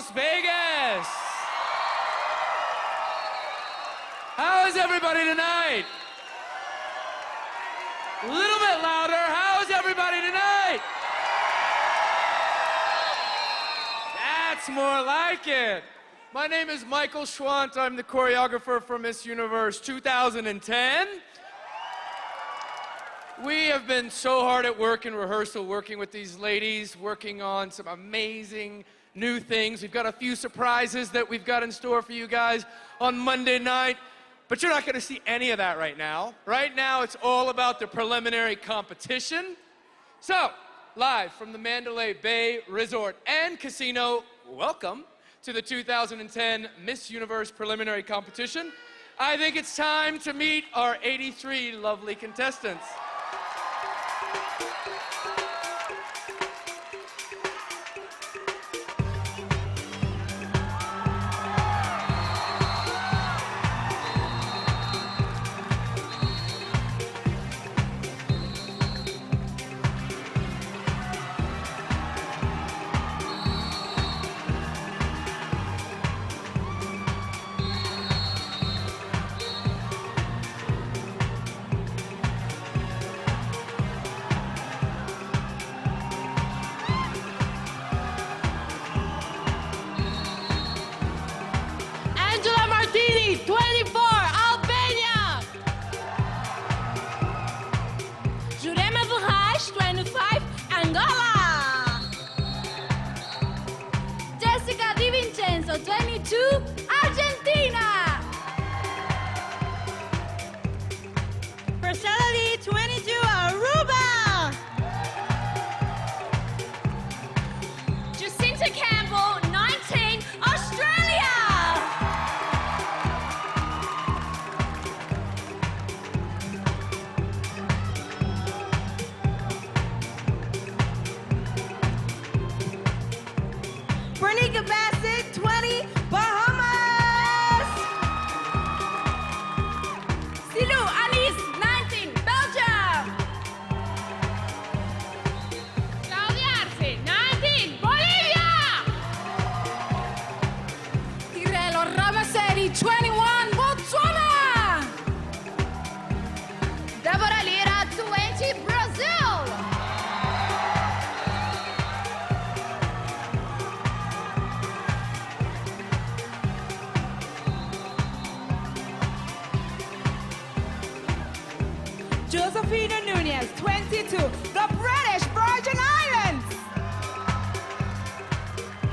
Las Vegas. How is everybody tonight? A little bit louder. How is everybody tonight? That's more like it. My name is Michael Schwant. I'm the choreographer for Miss Universe 2010. We have been so hard at work in rehearsal, working with these ladies, working on some amazing new things. We've got a few surprises that we've got in store for you guys on Monday night, but you're not gonna see any of that right now. Right now, it's all about the preliminary competition. So, live from the Mandalay Bay Resort and Casino, welcome to the 2010 Miss Universe preliminary competition. I think it's time to meet our 83 lovely contestants. Angela Martini, 24, Albania. Jurema Verhaes, 25, Angola. Jessica Di Vincenzo, 22, Argentina. Priscilla Lee, 22, Aruba. Jacinta Campbell, 19, Australia. Bernica Bassett, 20, Bahamas. Silou Alice, 19, Belgium. Claudia Arce, 19, Bolivia. Tirelo Ramaseri, 21, Botswana. Deborah Lira, 20, Brazil. Josephina Nunez, 22, the British Virgin Islands.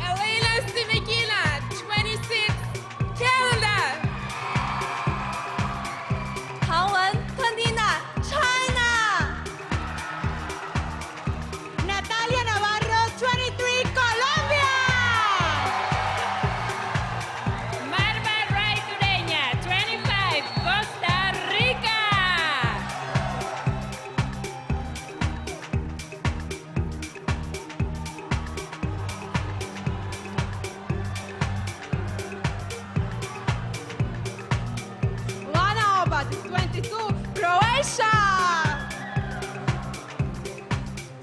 Elena Stimikina, 26, Canada. Helen Tandina, China. Natalia Navarro, 23, Colombia. Marva Ray Tureña, 25, Costa Rica. Lana Obat, 22, Croatia.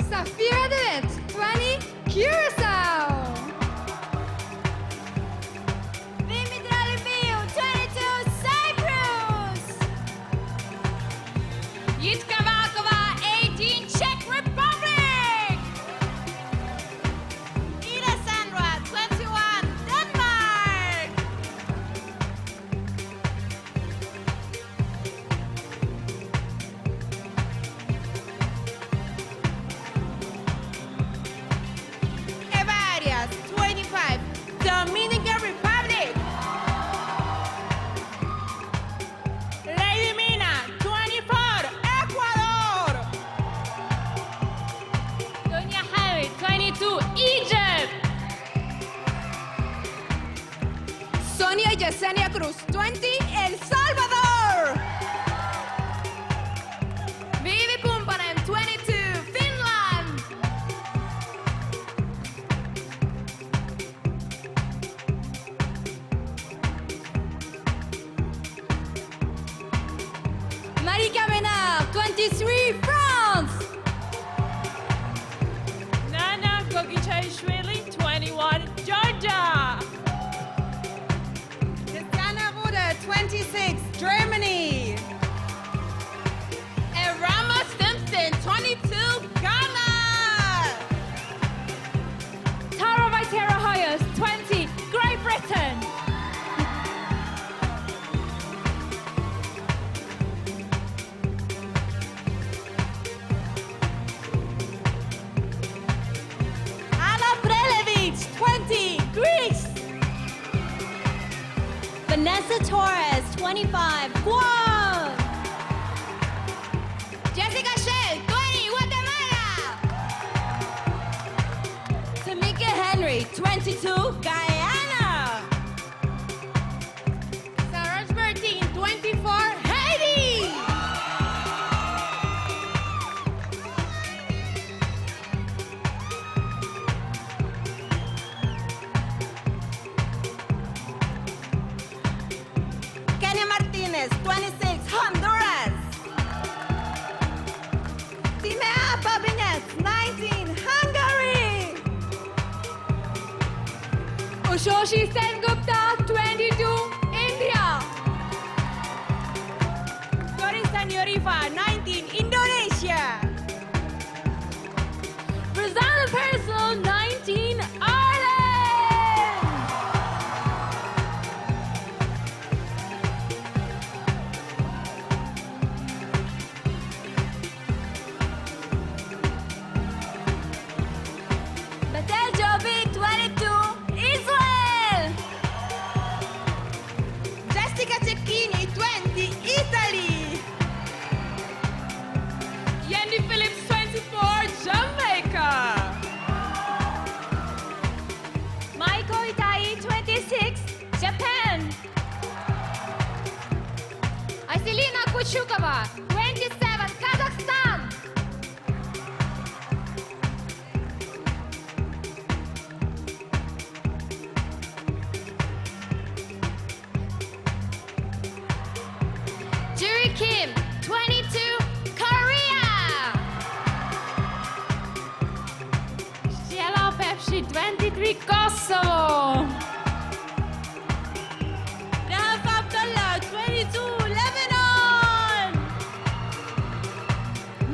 Safira Devet, 20, Curacao. Dimitra Liviu, 22, Cyprus. Jitka Valkova, 18, Czech Republic. Ida Sandra, 21, Denmark. Eva Arias, 25, Dominican Republic. Lady Mina, 24, Ecuador. Dunya Harry, 22, Egypt. Sonia Yesenia Cruz, 20, El Salvador. Vivi Kumpanen, 22, Finland. Marika Mena, 23, France. Nana Gogichaishvili, 21, Georgia. Vanessa Torres, 25, Guam. Jessica Shell, 20, Guatemala. Tamika Henry, 22, Guyana. Sarah Bertin, 24, Haiti. Kenya Martinez, 26, Honduras. Timea Babinets, 19, Hungary. Ushoshi Sengupta, 22, India. Dorista Nyorifa, 19, Indonesia. Brazil Personal, 19, Ireland. Betel Joby, 22, Israel. Jessica Cecchini, 20, Italy. Yandy Phillips, 24, Jamaica. Maiko Itai, 26, Japan. Asilina Kuchukova, 27, Kazakhstan. Juri Kim, 22, Korea. Sheila Pepsi, 23, Kosovo. Rahaf Abdullah, 22, Lebanon.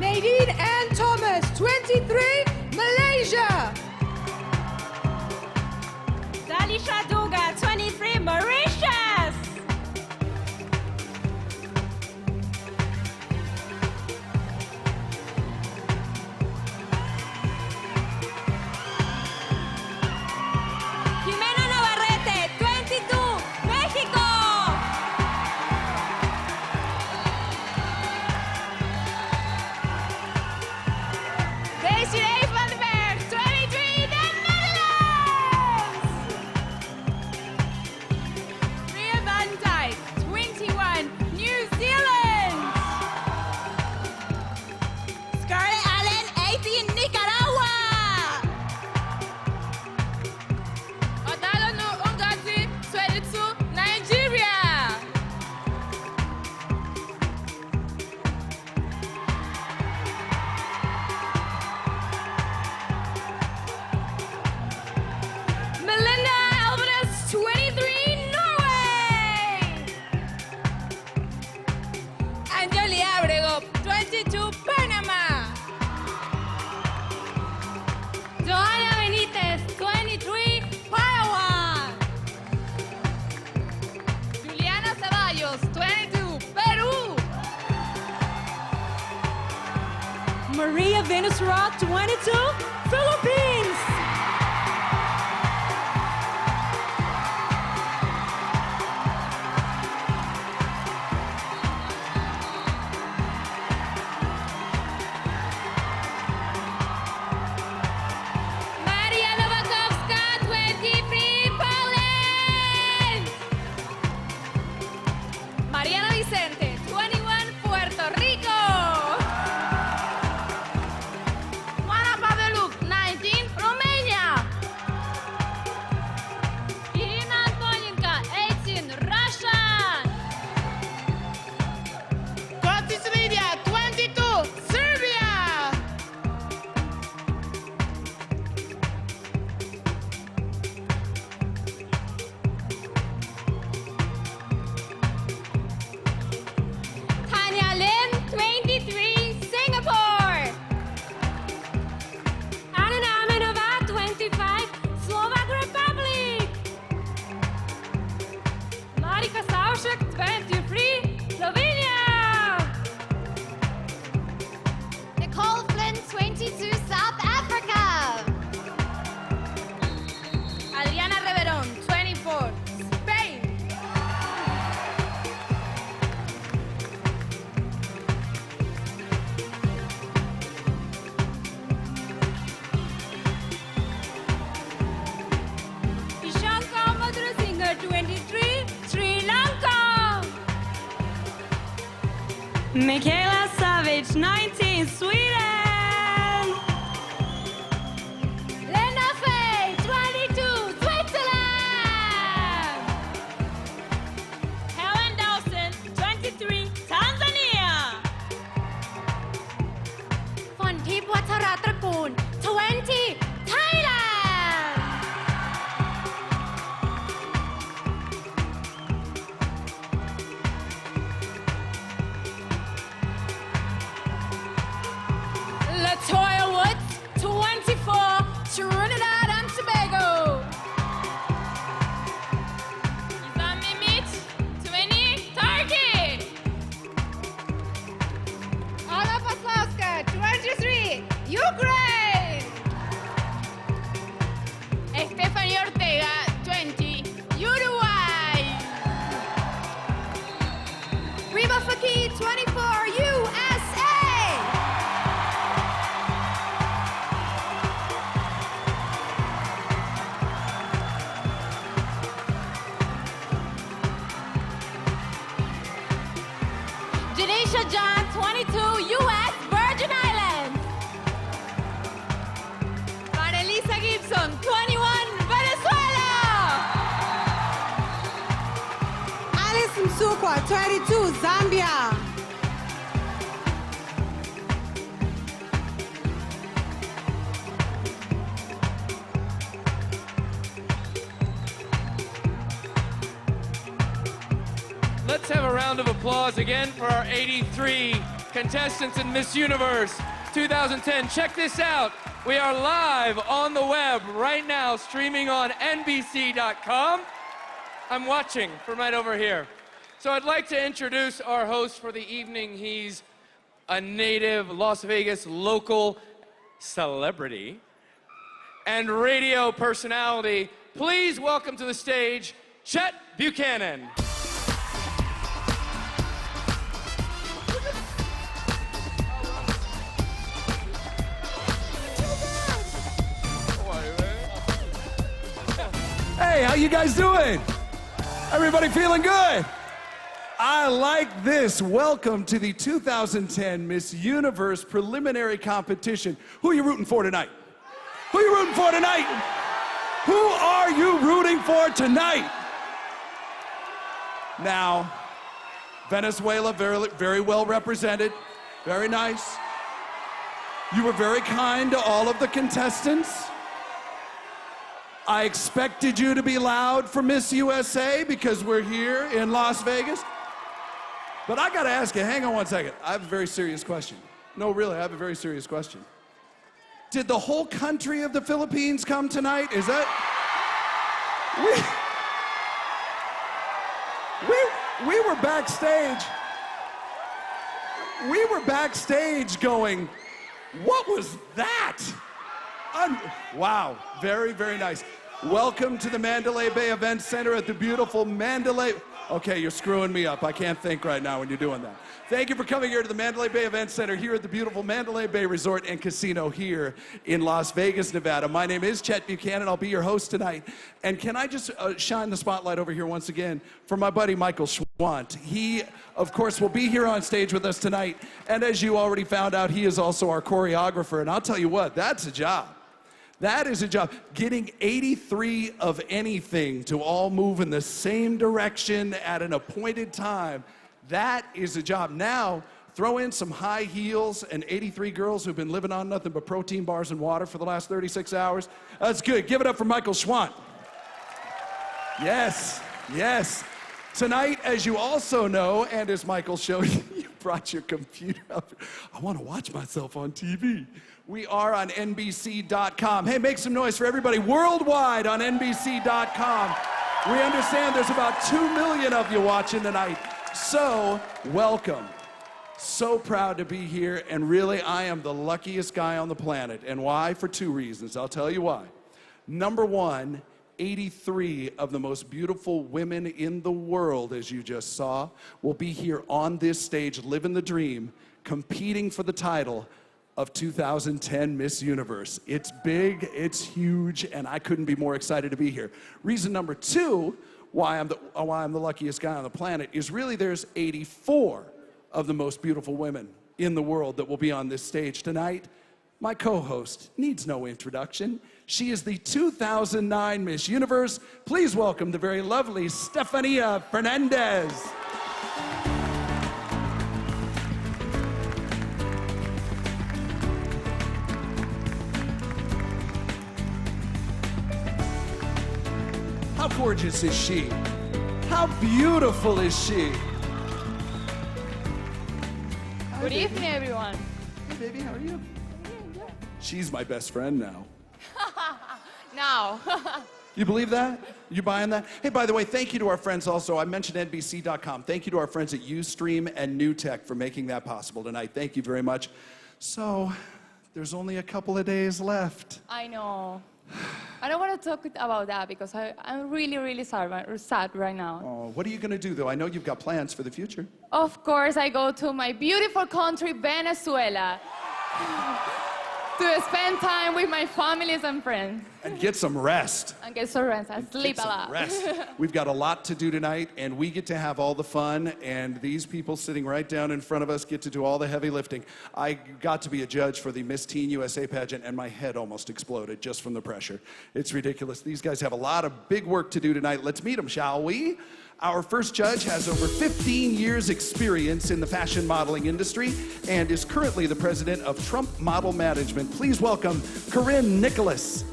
Nadine Ann Thomas, 23, Malaysia. Dalisha Duga, 23, Mauritius. Jimena Navarrete, 22, México. Desiree van den Berg, 23, the Netherlands. Ria van Dijk, 21, New Zealand. Scarlett Allen, 18, Nicaragua. Odalo no Ngozi, 22, Nigeria. Melinda Alvarez, 23, Norway. Anjali Abrego, 22, Panama. Johanna Benitez, 23, Paraguay. Juliana Ceballos, 22, Peru. Maria Venusra, 22, Philippines. Maria Nowakowska, 23, Poland. Mariana Vicente, 21, Puerto Rico. Juana Paveluk, 19, Michaela Savage, 19, Sweden. Lena Faye, 22, Switzerland. Helen Dawson, 23, Tanzania. ฝนทิพย์วัชรตระกูล 20, Thailand. Latoya Woods, 24, Trinidad and Tobago. Gizem Mimic, 20, Turkey. Anna Paslowska, 23, Ukraine. Stephanie Ortega, 20, Uruguay. Reba Fakir, 24, USA. Janisha John, 22, U.S. Virgin Islands. Marilisa Gibson, 21, Venezuela. Alice Msukwa, 22, Zambia. Let's have a round of applause again for our 83 contestants in Miss Universe 2010. Check this out. We are live on the web right now, streaming on NBC.com. I'm watching from right over here. So I'd like to introduce our host for the evening. He's a native Las Vegas local celebrity and radio personality. Please welcome to the stage, Chet Buchanan. Hey, how you guys doing? Everybody feeling good? I like this. Welcome to the 2010 Miss Universe preliminary competition. Who are you rooting for tonight? Who are you rooting for tonight? Who are you rooting for tonight? Now, Venezuela, very, very well represented. Very nice. You were very kind to all of the contestants. I expected you to be loud for Miss USA because we're here in Las Vegas. But I gotta ask you, hang on one second. I have a very serious question. No, really, I have a very serious question. Did the whole country of the Philippines come tonight? Is that? We were backstage. We were backstage going, what was that? Wow, very, very nice. Welcome to the Mandalay Bay Event Center at the beautiful Mandalay. Okay, you're screwing me up. I can't think right now when you're doing that. Thank you for coming here to the Mandalay Bay Event Center here at the beautiful Mandalay Bay Resort and Casino here in Las Vegas, Nevada. My name is Chet Buchanan. I'll be your host tonight. And can I just shine the spotlight over here once again for my buddy Michael Schwant. He, of course, will be here on stage with us tonight. And as you already found out, he is also our choreographer. And I'll tell you what, that's a job. That is a job. Getting 83 of anything to all move in the same direction at an appointed time, that is a job. Now, throw in some high heels and 83 girls who've been living on nothing but protein bars and water for the last 36 hours. That's good. Give it up for Michael Schwant. Yes, yes. Tonight, as you also know, and as Michael showed you, you brought your computer up. I want to watch myself on TV. We are on NBC.com. Hey, make some noise for everybody worldwide on NBC.com. We understand there's about 2 million of you watching tonight. So, welcome. So proud to be here, and really, I am the luckiest guy on the planet. And why? For 2 reasons. I'll tell you why. Number one, 83 of the most beautiful women in the world, as you just saw, will be here on this stage, living the dream, competing for the title of 2010 Miss Universe. It's big, it's huge, and I couldn't be more excited to be here. Reason number two why I'm the luckiest guy on the planet is really there's 84 of the most beautiful women in the world that will be on this stage tonight. My co-host needs no introduction. She is the 2009 Miss Universe. Please welcome the very lovely Stefania Fernandez. How gorgeous is she? How beautiful is she? Good evening, everyone. Hey, baby, how are you? She's my best friend now. Now, You believe that? You buying that? Hey, by the way, thank you to our friends also. I mentioned NBC.com. Thank you to our friends at Ustream and NewTek for making that possible tonight. Thank you very much. So, there's only a couple of days left. I know. I don't want to talk about that because I'm really, really sad right now. Oh, what are you going to do, though? I know you've got plans for the future. Of course, I go to my beautiful country, Venezuela, to spend time with my families and friends And get some rest. and get some rest and sleep Get a some lot. rest. We've got a lot to do tonight, and we get to have all the fun, and these people sitting right down in front of us get to do all the heavy lifting. I got to be a judge for the Miss Teen USA pageant, and my head almost exploded just from the pressure. It's ridiculous. These guys have a lot of big work to do tonight. Let's meet them, shall we? Our first judge has over 15 years experience in the fashion modeling industry and is currently the president of Trump Model Management. Please welcome Corinne Nicholas.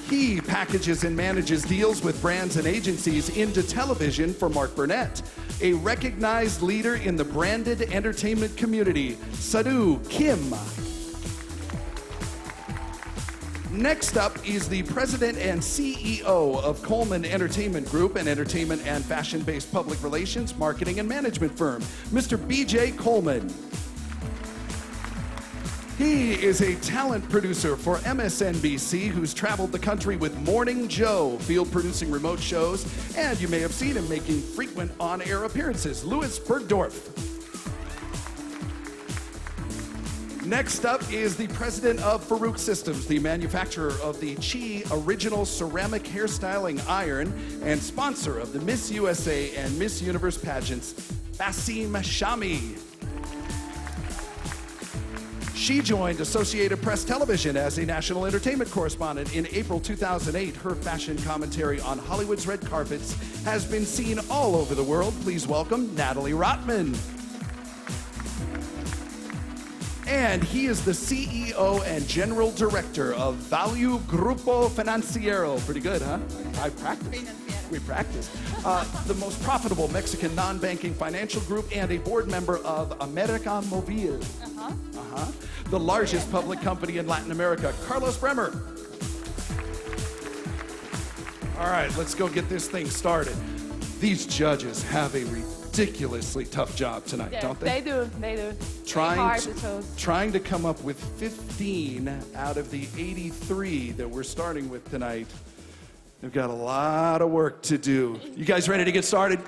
He packages and manages deals with brands and agencies into television for Mark Burnett, a recognized leader in the branded entertainment community, Sadhu Kim. Next up is the president and CEO of Coleman Entertainment Group, an entertainment and fashion-based public relations, marketing, and management firm, Mr. B.J. Coleman. He is a talent producer for MSNBC who's traveled the country with Morning Joe, field producing remote shows, and you may have seen him making frequent on-air appearances, Louis Bergdorf. Next up is the president of Farouk Systems, the manufacturer of the Chi Original Ceramic Hairstyling Iron and sponsor of the Miss USA and Miss Universe pageants, Basim Shami. She joined Associated Press Television as a national entertainment correspondent in April 2008. Her fashion commentary on Hollywood's red carpets has been seen all over the world. Please welcome Natalie Rotman. And he is the CEO and General Director of Value Grupo Financiero. Pretty good, huh? I practiced. We practiced. The most profitable Mexican non-banking financial group and a board member of America Movil. The largest public company in Latin America, Carlos Bremer. All right, let's go get this thing started. These judges have a ridiculously tough job tonight, Yes, don't they? They do. Trying to come up with 15 out of the 83 that we're starting with tonight. They've got a lot of work to do. You guys ready to get started?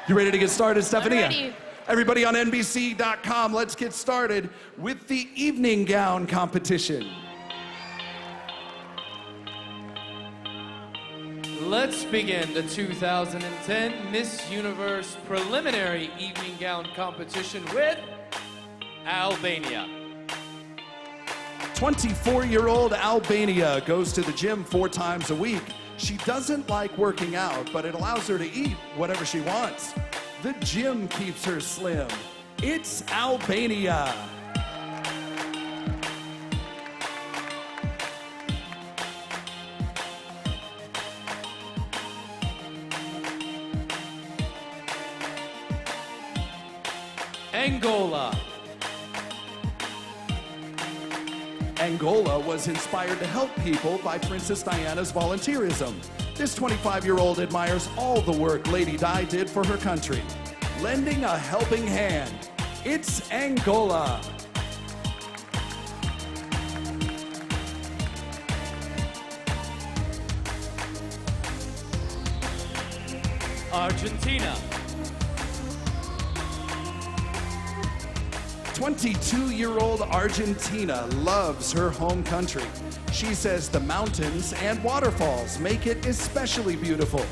You ready to get started, Stefania? ready. Everybody on NBC.com, let's get started with the evening gown competition. Let's begin the 2010 Miss Universe preliminary evening gown competition with Albania. 24-year-old Albania goes to the gym 4 times a week. She doesn't like working out, but it allows her to eat whatever she wants. The gym keeps her slim. It's Albania. Angola. Angola was inspired to help people by Princess Diana's volunteerism. This 25-year-old admires all the work Lady Di did for her country, lending a helping hand. It's Angola. Argentina. 22-year-old Argentina loves her home country. She says the mountains and waterfalls make it especially beautiful.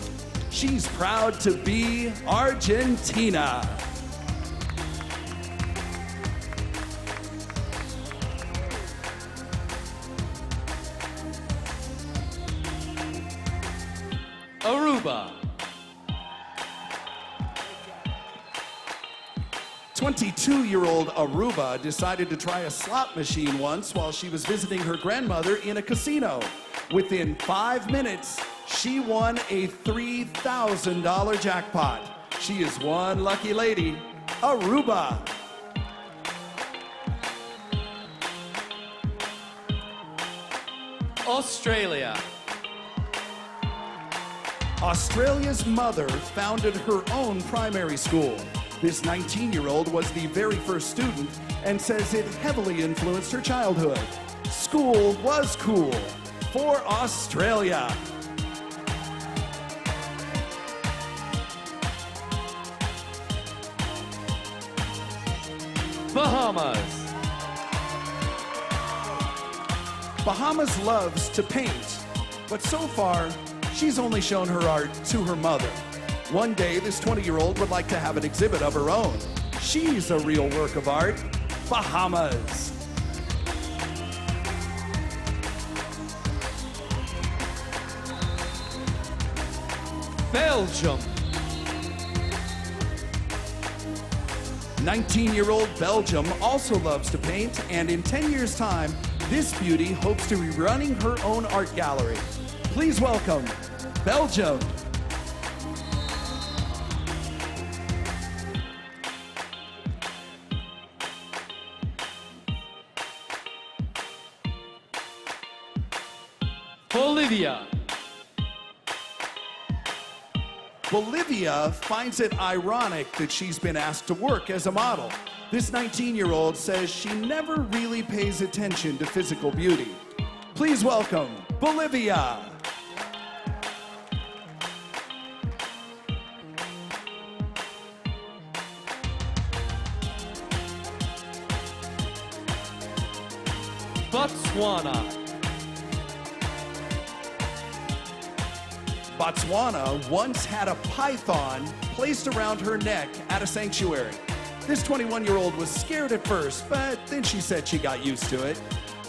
She's proud to be Argentina. Aruba. 22-year-old Aruba decided to try a slot machine once while she was visiting her grandmother in a casino. Within 5 minutes, she won a $3,000 jackpot. She is one lucky lady, Aruba. Australia. Australia's mother founded her own primary school. This 19-year-old was the very first student and says it heavily influenced her childhood. School was cool for Australia. Bahamas. Bahamas loves to paint, but so far, she's only shown her art to her mother. One day, this 20-year-old would like to have an exhibit of her own. She's a real work of art. Bahamas. Belgium. 19-year-old Belgium also loves to paint, and in 10 years' time, this beauty hopes to be running her own art gallery. Please welcome Belgium. Bolivia. Bolivia finds it ironic that she's been asked to work as a model. This 19-year-old says she never really pays attention to physical beauty. Please welcome Bolivia. Botswana. Botswana once had a python placed around her neck at a sanctuary. This 21-year-old was scared at first, but then she said she got used to it.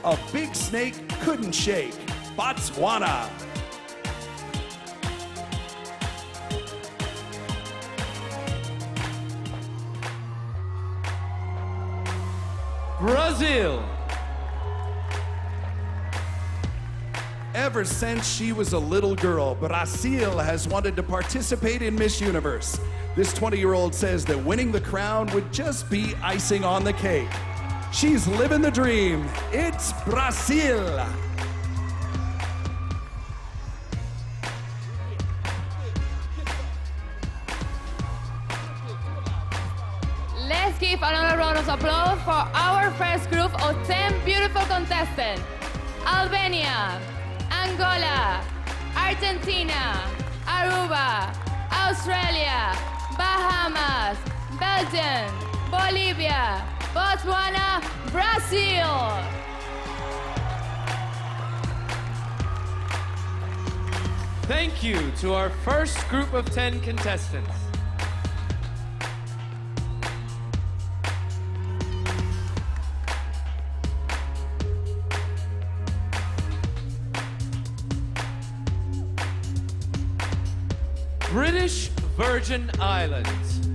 A big snake couldn't shake. Botswana. Brazil. Ever since she was a little girl, Brazil has wanted to participate in Miss Universe. This 20-year-old says that winning the crown would just be icing on the cake. She's living the dream. It's Brazil. Let's give another round of applause for our first group of 10 beautiful contestants. Albania, Angola, Argentina, Aruba, Australia, Bahamas, Belgium, Bolivia, Botswana, Brazil. Thank you to our first group of 10 contestants. British Virgin Islands.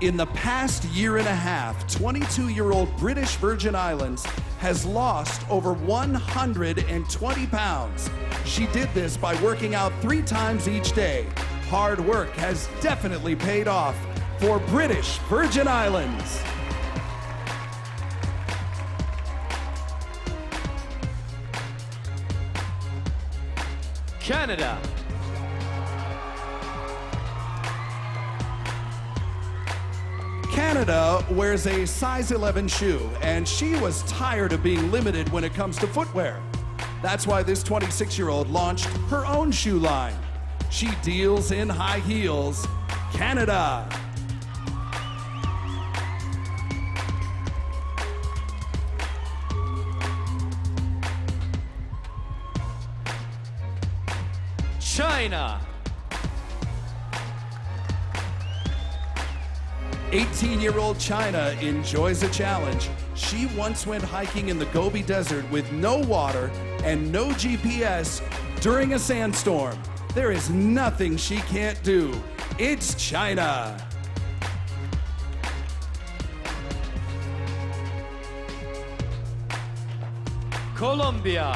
In the past year and a half, 22-year-old British Virgin Islands has lost over 120 pounds. She did this by working out 3 times each day. Hard work has definitely paid off for British Virgin Islands. Canada. Canada wears a size 11 shoe, and she was tired of being limited when it comes to footwear. That's why this 26-year-old launched her own shoe line. She deals in high heels. Canada. China. 18-year-old China enjoys a challenge. She once went hiking in the Gobi Desert with no water and no GPS during a sandstorm. There is nothing she can't do. It's China. Colombia.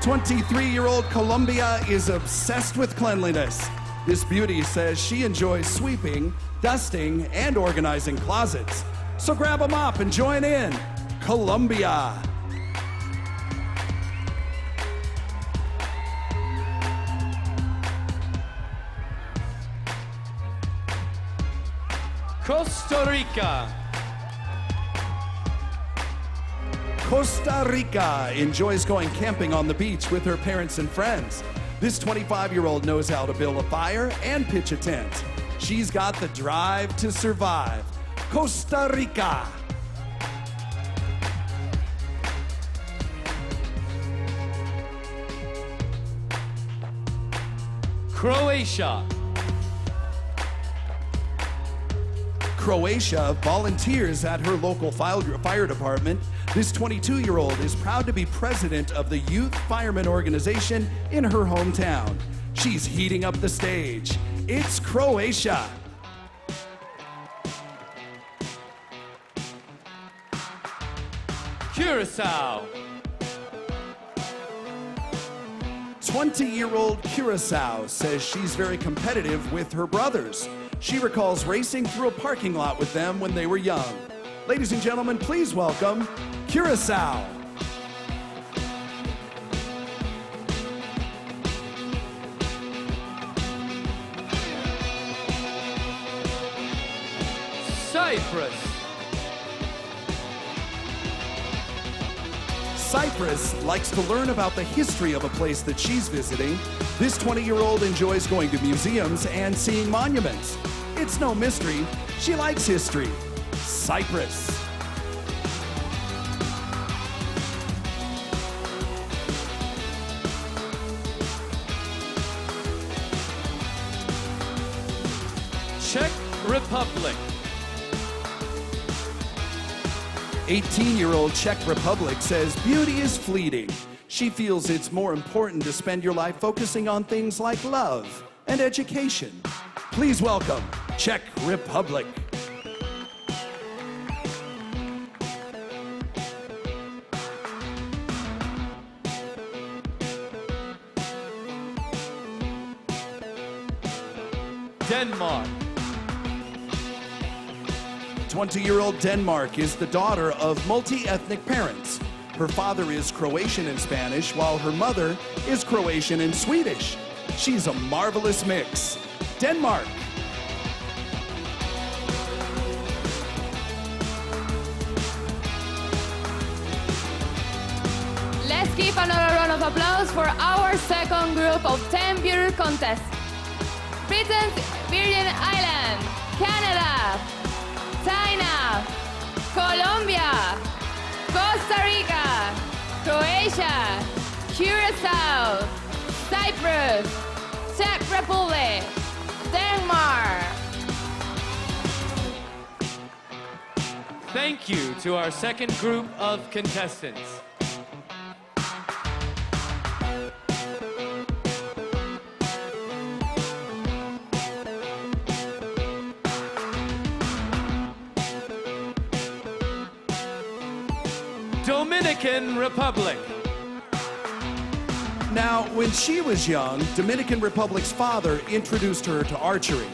23-year-old Colombia is obsessed with cleanliness. This beauty says she enjoys sweeping, dusting, and organizing closets. So grab a mop and join in. Colombia. Costa Rica. Costa Rica enjoys going camping on the beach with her parents and friends. This 25-year-old knows how to build a fire and pitch a tent. She's got the drive to survive. Costa Rica. Croatia. Croatia volunteers at her local fire department. This 22-year-old is proud to be president of the Youth Firemen Organization in her hometown. She's heating up the stage. It's Croatia. Curacao. 20-year-old Curacao says she's very competitive with her brothers. She recalls racing through a parking lot with them when they were young. Ladies and gentlemen, please welcome Curacao. Cyprus. Cyprus likes to learn about the history of a place that she's visiting. This 20-year-old enjoys going to museums and seeing monuments. It's no mystery, she likes history. Cyprus. Czech Republic. 18-year-old Czech Republic says beauty is fleeting. She feels it's more important to spend your life focusing on things like love and education. Please welcome Czech Republic. Denmark. 20-year-old Denmark is the daughter of multi-ethnic parents. Her father is Croatian and Spanish, while her mother is Croatian and Swedish. She's a marvelous mix. Denmark. Let's give another round of applause for our second group of 10 beauty contests. Britain's Virgin Islands, Canada, China, Colombia, Costa Rica, Croatia, Curacao, Cyprus, Czech Republic, Denmark. Thank you to our second group of contestants. Dominican Republic. Now, when she was young, Dominican Republic's father introduced her to archery.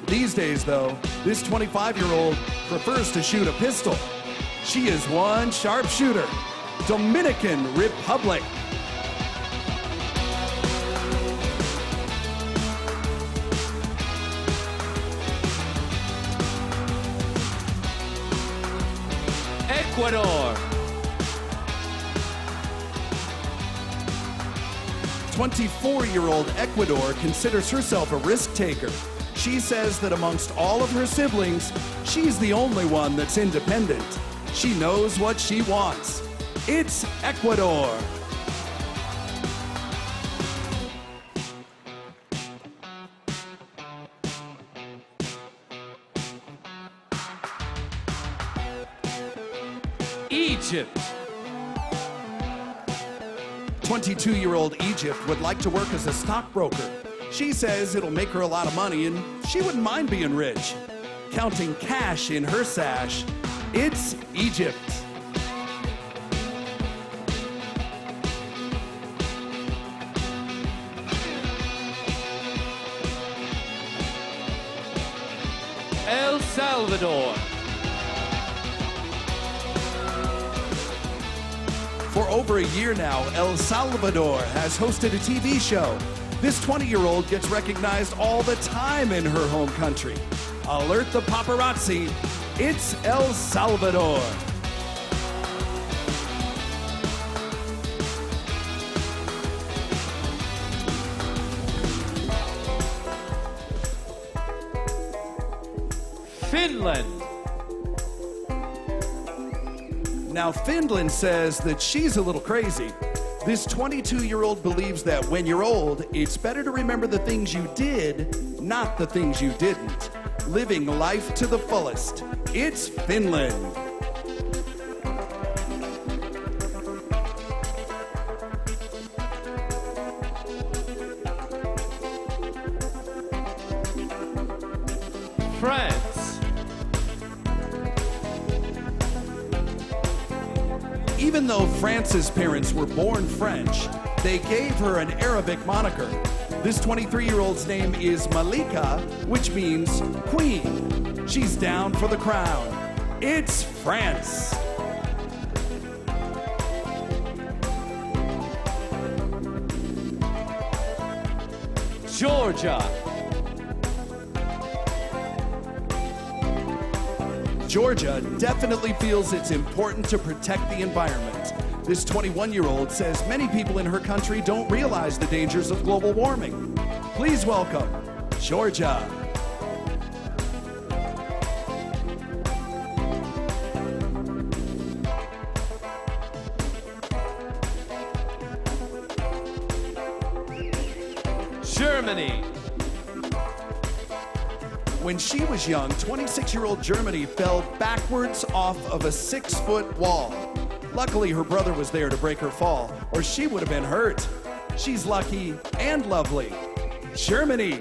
These days, though, this 25-year-old prefers to shoot a pistol. She is one sharp shooter. Dominican Republic. Ecuador. 24-year-old Ecuador considers herself a risk taker. She says that amongst all of her siblings, she's the only one that's independent. She knows what she wants. It's Ecuador. Egypt. 22-year-old Egypt would like to work as a stockbroker. She says it'll make her a lot of money and she wouldn't mind being rich. Counting cash in her sash, it's Egypt. El Salvador. For over a year now, El Salvador has hosted a TV show. This 20-year-old gets recognized all the time in her home country. Alert the paparazzi, it's El Salvador. Finland. Now, Finland says that she's a little crazy. This 22-year-old believes that when you're old, it's better to remember the things you did, not the things you didn't. Living life to the fullest. It's Finland. France. Even though France's parents were born French, they gave her an Arabic moniker. This 23-year-old's name is Malika, which means queen. She's down for the crown. It's France. Georgia. Georgia definitely feels it's important to protect the environment. This 21-year-old says many people in her country don't realize the dangers of global warming. Please welcome Georgia. Germany. When she was young, 26-year-old Germany fell backwards off of a 6-foot wall. Luckily, her brother was there to break her fall, or she would have been hurt. She's lucky and lovely. Germany.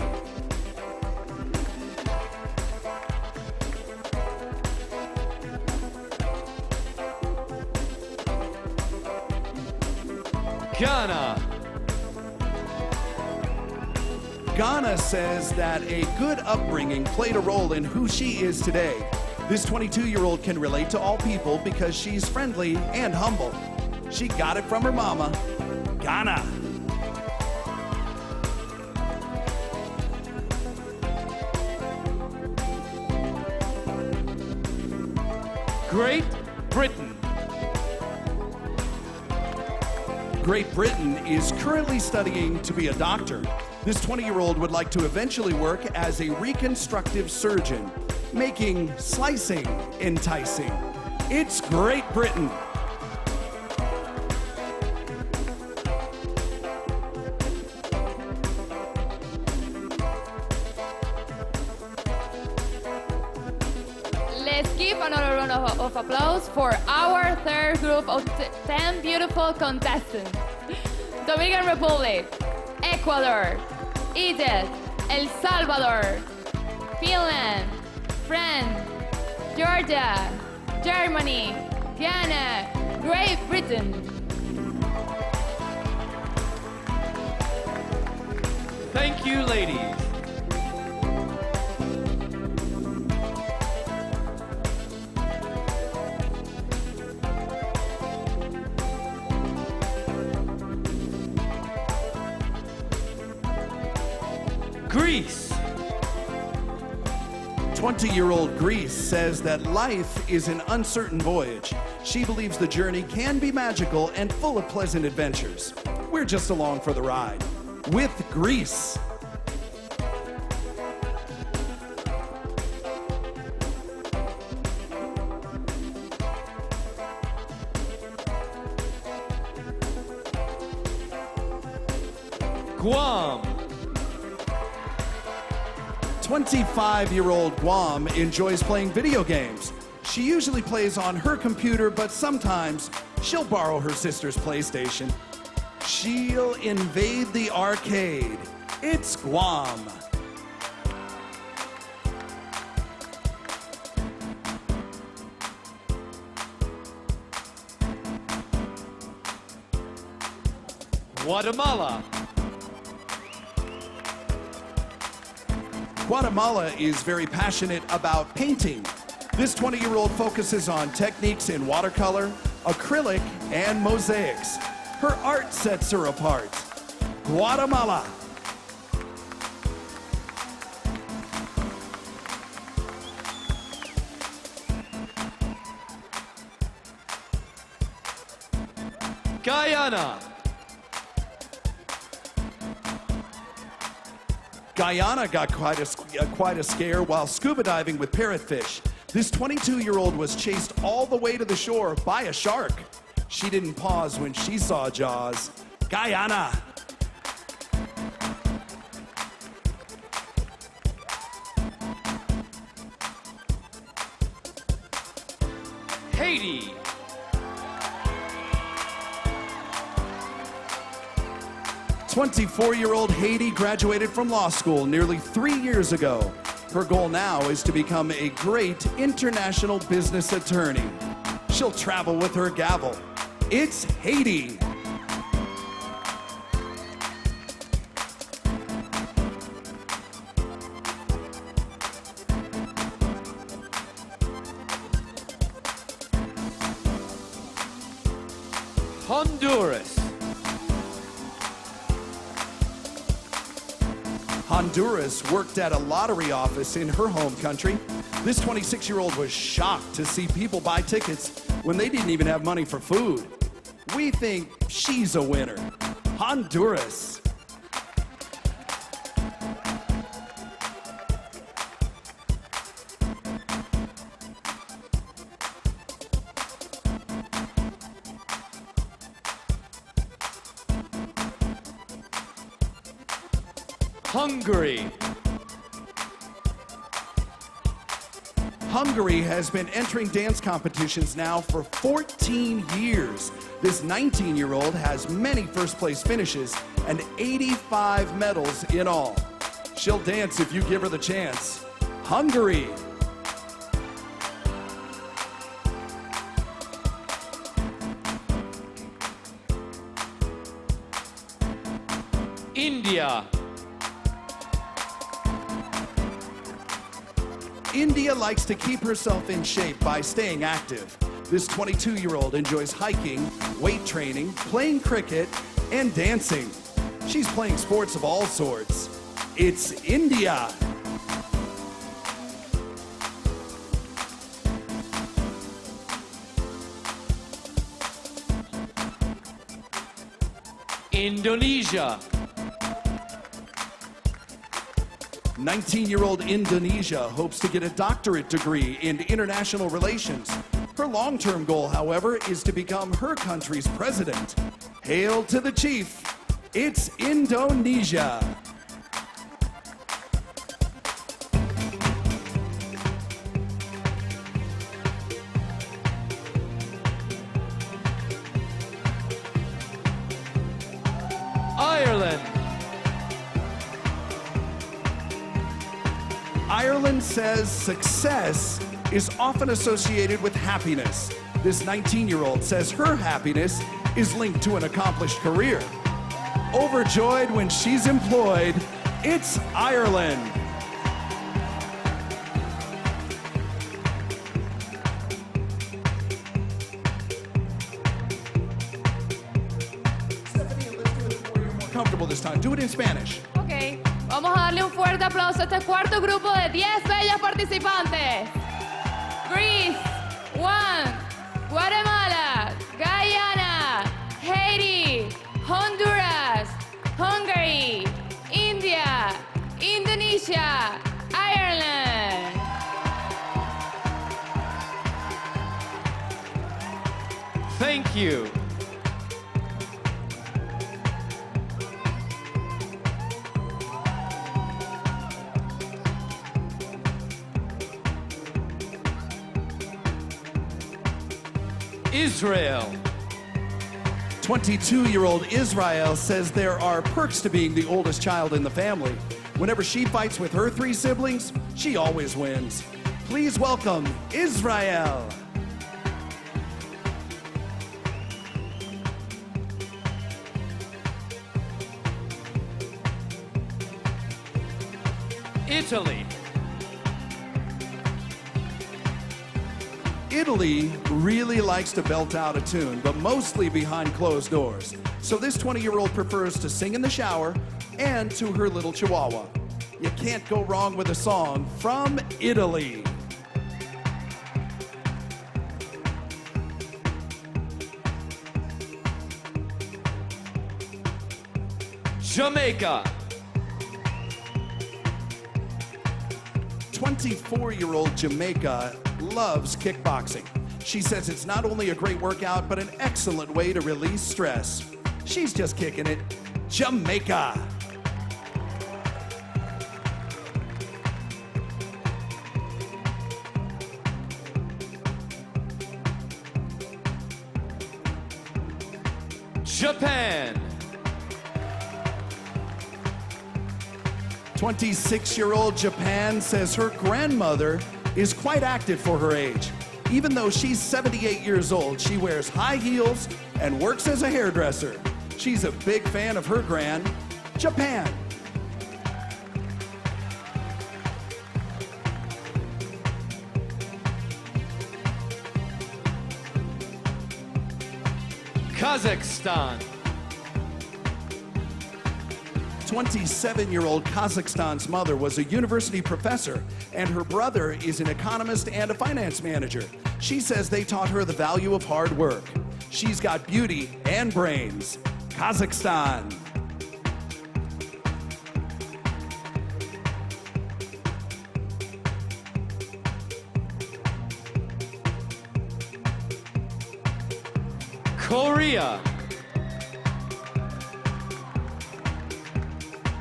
Ghana. Ghana says that a good upbringing played a role in who she is today. This 22-year-old can relate to all people because she's friendly and humble. She got it from her mama. Ghana. Great Britain. Great Britain is currently studying to be a doctor. This 20-year-old would like to eventually work as a reconstructive surgeon, making slicing enticing. It's Great Britain. Let's give another round of applause for our third group of 10 beautiful contestants. Dominican Republic, Ecuador, Egypt, El Salvador, Finland, France, Georgia, Germany, Ghana, Great Britain. Thank you, ladies. Greece. 20-year-old Greece says that life is an uncertain voyage. She believes the journey can be magical and full of pleasant adventures. We're just along for the ride. With Greece. Guam. 25-year-old Guam enjoys playing video games. She usually plays on her computer, but sometimes she'll borrow her sister's PlayStation. She'll invade the arcade. It's Guam. Guatemala. Guatemala is very passionate about painting. This 20-year-old focuses on techniques in watercolor, acrylic, and mosaics. Her art sets her apart. Guatemala. Guyana. Guyana got quite a scare while scuba diving with parrotfish. This 22-year-old was chased all the way to the shore by a shark. She didn't pause when she saw Jaws. Guyana. Haiti. 24-year-old Haiti graduated from law school nearly 3 years ago. Her goal now is to become a great international business attorney. She'll travel with her gavel. It's Haiti. Honduras. Honduras worked at a lottery office in her home country. This 26-year-old was shocked to see people buy tickets when they didn't even have money for food. We think she's a winner. Honduras. Hungary. Hungary has been entering dance competitions now for 14 years. This 19-year-old has many first-place finishes and 85 medals in all. She'll dance if you give her the chance. Hungary. India. India likes to keep herself in shape by staying active. This 22-year-old enjoys hiking, weight training, playing cricket, and dancing. She's playing sports of all sorts. It's India. Indonesia. 19-year-old Indonesia hopes to get a doctorate degree in international relations. Her long-term goal, however, is to become her country's president. Hail to the chief. It's Indonesia. Ireland. Ireland says success is often associated with happiness. This 19-year-old says her happiness is linked to an accomplished career. Overjoyed when she's employed, it's Ireland. Stephanie, let's do it where you're more comfortable this time. Do it in Spanish. Ok, vamos a darle un fuerte aplauso a este cuarto grupo de 10 bellas participantes. Greece, 1, Guatemala, Guyana, Haiti, Honduras, Hungary, India, Indonesia, Ireland. Thank you. Israel. 22-year-old Israel says there are perks to being the oldest child in the family. Whenever she fights with her 3 siblings, she always wins. Please welcome Israel. Italy. Italy really likes to belt out a tune, but mostly behind closed doors. So this 20-year-old prefers to sing in the shower and to her little chihuahua. You can't go wrong with a song from Italy. Jamaica. 24-year-old Jamaica loves kickboxing. She says it's not only a great workout, but an excellent way to release stress. She's just kicking it. Jamaica. Japan. 26-year-old Japan says her grandmother is quite active for her age. Even though she's 78 years old, she wears high heels and works as a hairdresser. She's a big fan of her gran, Japan. Kazakhstan. 27-year-old Kazakhstan's mother was a university professor, and her brother is an economist and a finance manager. She says they taught her the value of hard work. She's got beauty and brains. Kazakhstan. Korea.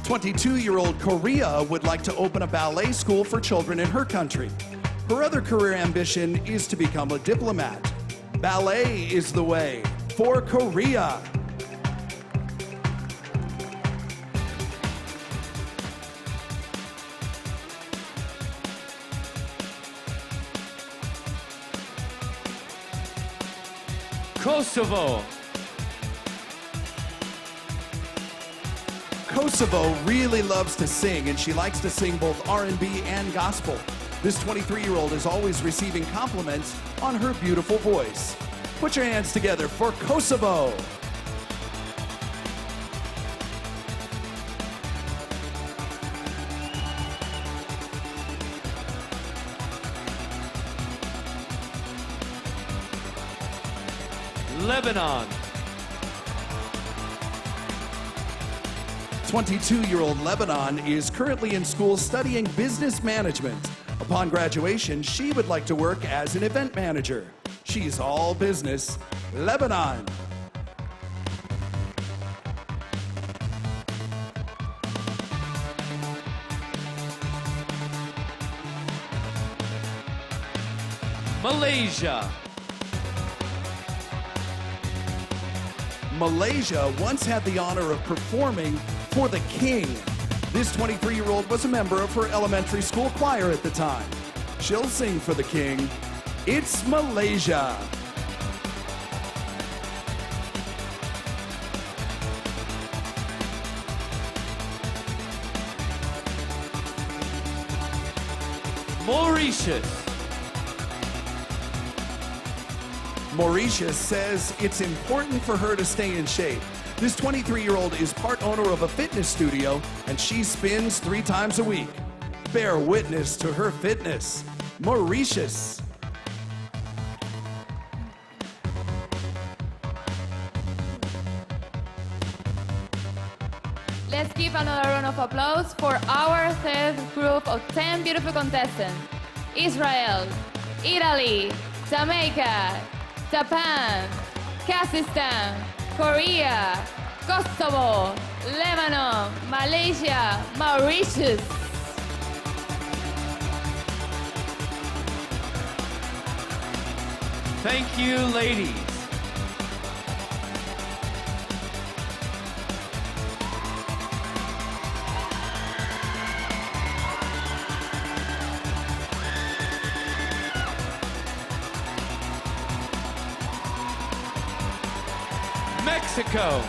22-year-old Korea would like to open a ballet school for children in her country. Her other career ambition is to become a diplomat. Ballet is the way for Korea. Kosovo. Kosovo really loves to sing, and she likes to sing both R&B and gospel. This 23-year-old is always receiving compliments on her beautiful voice. Put your hands together for Kosovo. Lebanon. 22-year-old Lebanon is currently in school studying business management. Upon graduation, she would like to work as an event manager. She's all business. Lebanon. Malaysia. Malaysia once had the honor of performing for the king. This 23-year-old was a member of her elementary school choir at the time. She'll sing for the king. It's Malaysia. Mauritius. Mauritius says it's important for her to stay in shape. This 23-year-old is part owner of a fitness studio, and she spins 3 times a week. Bear witness to her fitness. Mauritius. Let's give another round of applause for our third group of 10 beautiful contestants. Israel, Italy, Jamaica, Japan, Kazakhstan, Korea, Kosovo, Lebanon, Malaysia, Mauritius. Thank you, ladies. Mexico.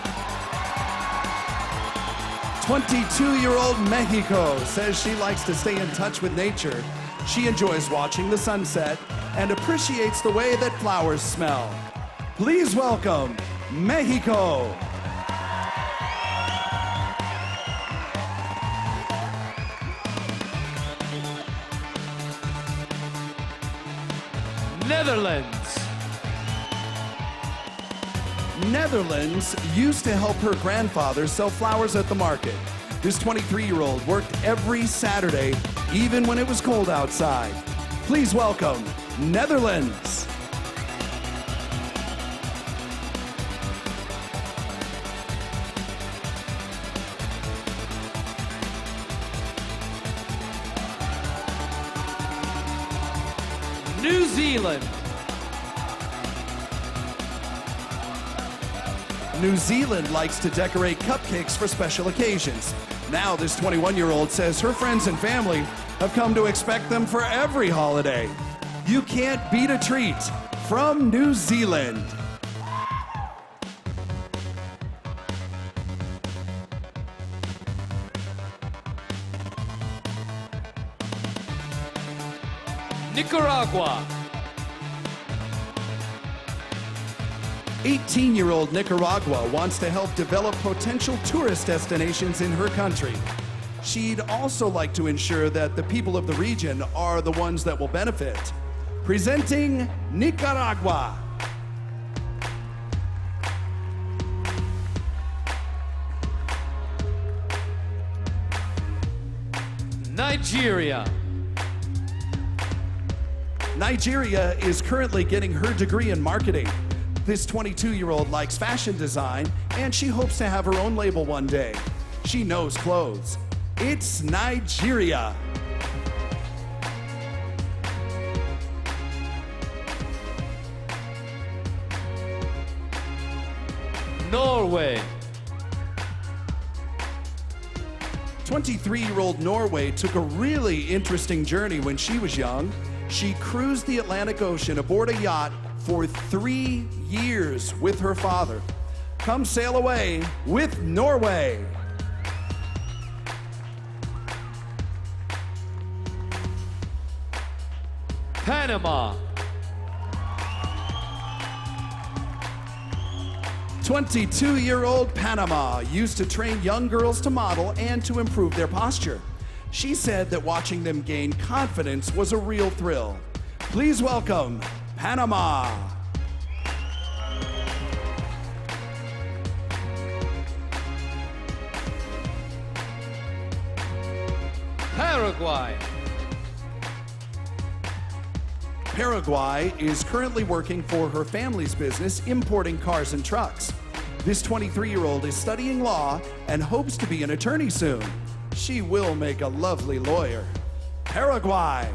22-year-old Mexico says she likes to stay in touch with nature. She enjoys watching the sunset and appreciates the way that flowers smell. Please welcome Mexico. Netherlands. Netherlands used to help her grandfather sell flowers at the market. This 23-year-old worked every Saturday, even when it was cold outside. Please welcome Netherlands. New Zealand. New Zealand likes to decorate cupcakes for special occasions. Now this 21-year-old says her friends and family have come to expect them for every holiday. You can't beat a treat from New Zealand. Nicaragua. 18-year-old Nicaragua wants to help develop potential tourist destinations in her country. She'd also like to ensure that the people of the region are the ones that will benefit. Presenting Nicaragua. Nigeria. Nigeria is currently getting her degree in marketing. This 22-year-old likes fashion design, and she hopes to have her own label one day. She knows clothes. It's Nigeria. Norway. 23-year-old Norway took a really interesting journey when she was young. She cruised the Atlantic Ocean aboard a yacht for 3 years with her father. Come sail away with Norway. Panama. 22-year-old Panama used to train young girls to model and to improve their posture. She said that watching them gain confidence was a real thrill. Please welcome Panama. Paraguay. Paraguay is currently working for her family's business importing cars and trucks. This 23-year-old is studying law and hopes to be an attorney soon. She will make a lovely lawyer. Paraguay.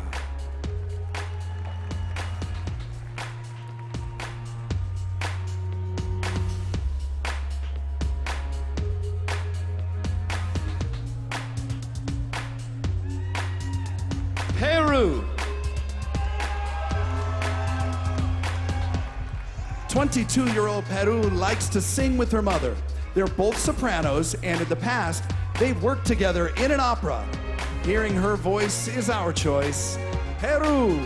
Peru. 22-year-old Peru likes to sing with her mother. They're both sopranos, and in the past, they've worked together in an opera. Hearing her voice is our choice. Peru.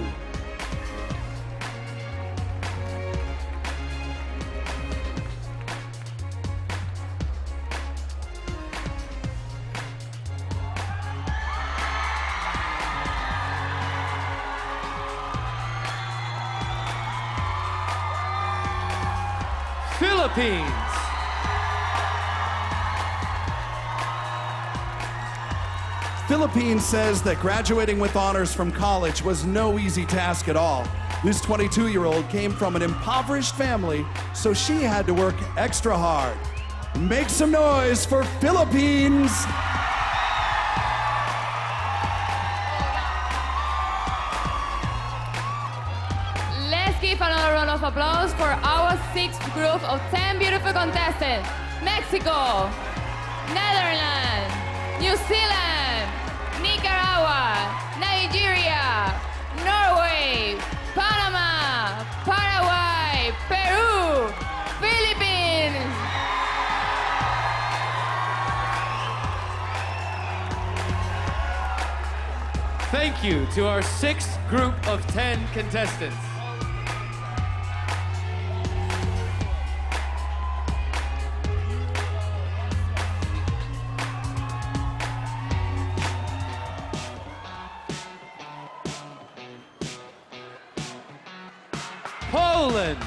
Philippines. Philippines says that graduating with honors from college was no easy task at all. This 22-year-old came from an impoverished family, so she had to work extra hard. Make some noise for Philippines! Let's give another round of of applause for our sixth group of 10 beautiful contestants. Mexico, Netherlands, New Zealand, Nicaragua, Nigeria, Norway, Panama, Paraguay, Peru, Philippines. Thank you to our sixth group of 10 contestants. Poland.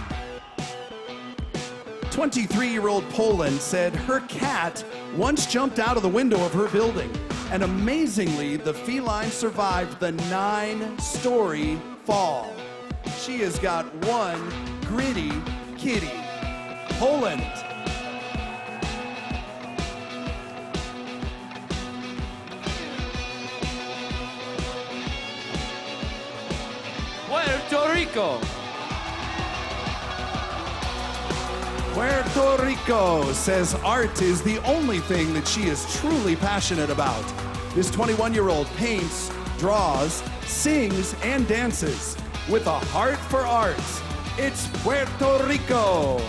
23-year-old Poland said her cat once jumped out of the window of her building. And amazingly, the feline survived the 9-story fall. She has got one gritty kitty. Poland. Puerto Rico. Puerto Rico says art is the only thing that she is truly passionate about. This 21-year-old paints, draws, sings, and dances with a heart for art. It's Puerto Rico.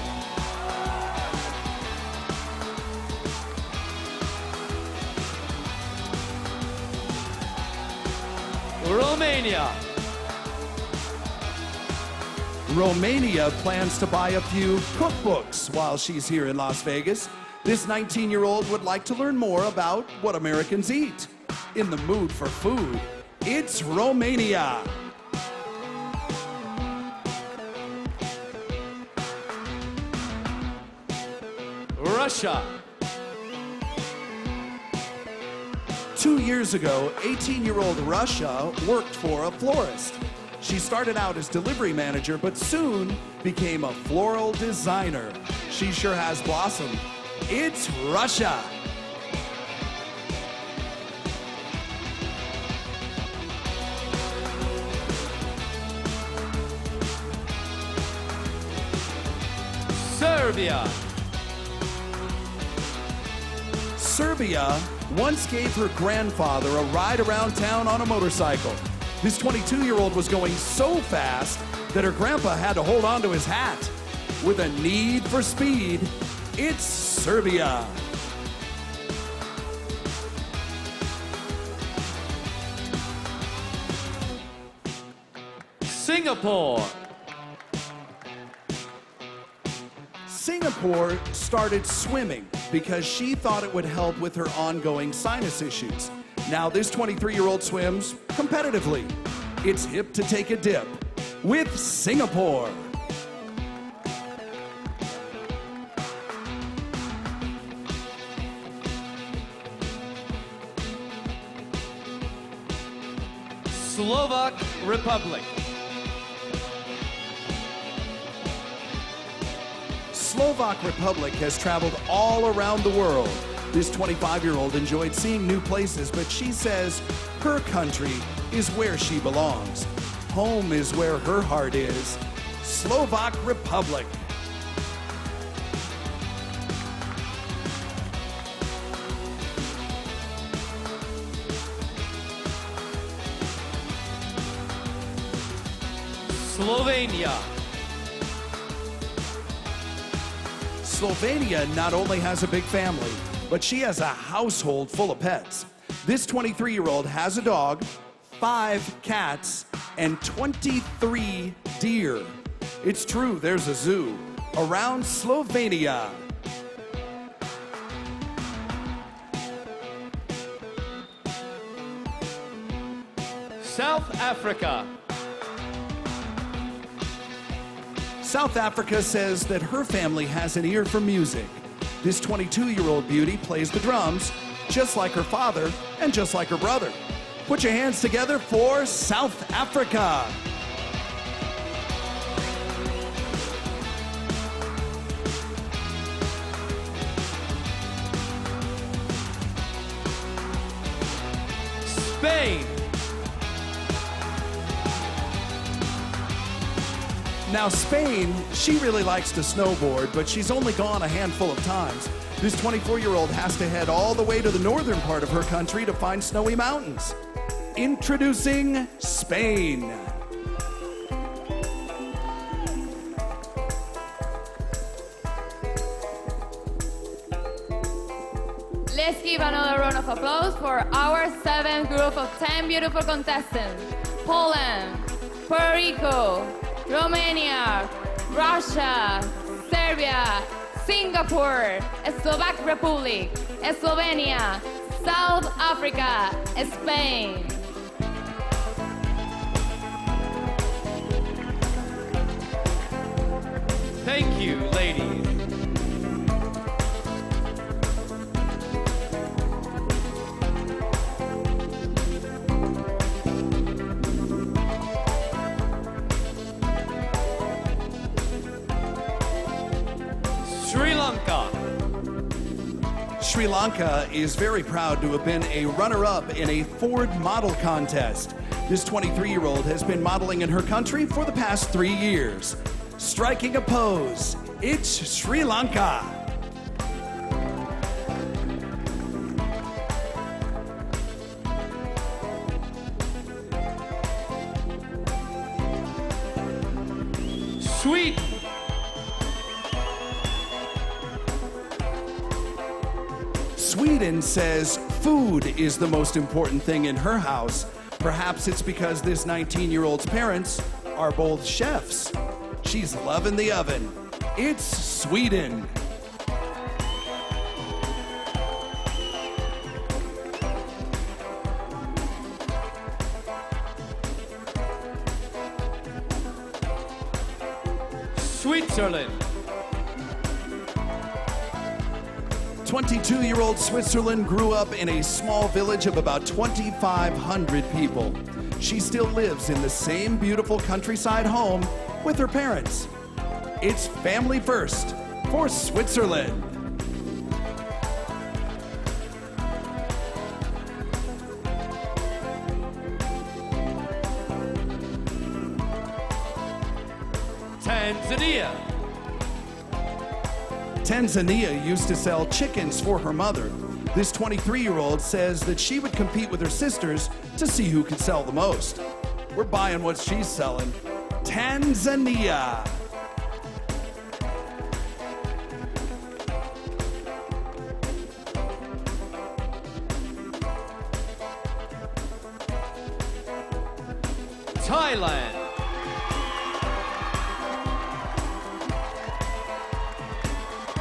Romania. Romania plans to buy a few cookbooks while she's here in Las Vegas. This 19-year-old would like to learn more about what Americans eat. In the mood for food, it's Romania. Russia. 2 years ago, 18-year-old Russia worked for a florist. She started out as delivery manager, but soon became a floral designer. She sure has blossomed. It's Russia. Serbia. Serbia once gave her grandfather a ride around town on a motorcycle. This 22-year-old was going so fast that her grandpa had to hold on to his hat. With a need for speed, it's Serbia. Singapore. Singapore started swimming because she thought it would help with her ongoing sinus issues. Now this 23-year-old swims competitively. It's hip to take a dip with Singapore. Slovak Republic. Slovak Republic has traveled all around the world. This 25-year-old enjoyed seeing new places, but she says her country is where she belongs. Home is where her heart is. Slovak Republic. Slovenia. Slovenia not only has a big family, but she has a household full of pets. This 23-year-old has a dog, 5 cats, and 23 deer. It's true, there's a zoo around Slovenia. South Africa. South Africa says that her family has an ear for music. This 22-year-old beauty plays the drums just like her father and just like her brother. Put your hands together for South Africa. Spain. Now, Spain, she really likes to snowboard, but she's only gone a handful of times. This 24-year-old has to head all the way to the northern part of her country to find snowy mountains. Introducing Spain. Let's give another round of applause for our 7th group of 10 beautiful contestants. Poland, Puerto Rico, Romania, Russia, Serbia, Singapore, Slovak Republic, Slovenia, South Africa, Spain. Thank you, ladies. Sri Lanka. Sri Lanka is very proud to have been a runner-up in a Ford model contest. This 23-year-old has been modeling in her country for the past 3 years. Striking a pose, it's Sri Lanka. Sweden. Sweden says food is the most important thing in her house. Perhaps it's because this 19-year-old's parents are both chefs. She's loving the oven. It's Sweden. Switzerland. 22-year-old Switzerland grew up in a small village of about 2,500 people. She still lives in the same beautiful countryside home with her parents. It's family first for Switzerland. Tanzania. Tanzania used to sell chickens for her mother. This 23-year-old says that she would compete with her sisters to see who could sell the most. We're buying what she's selling. Tanzania. Thailand.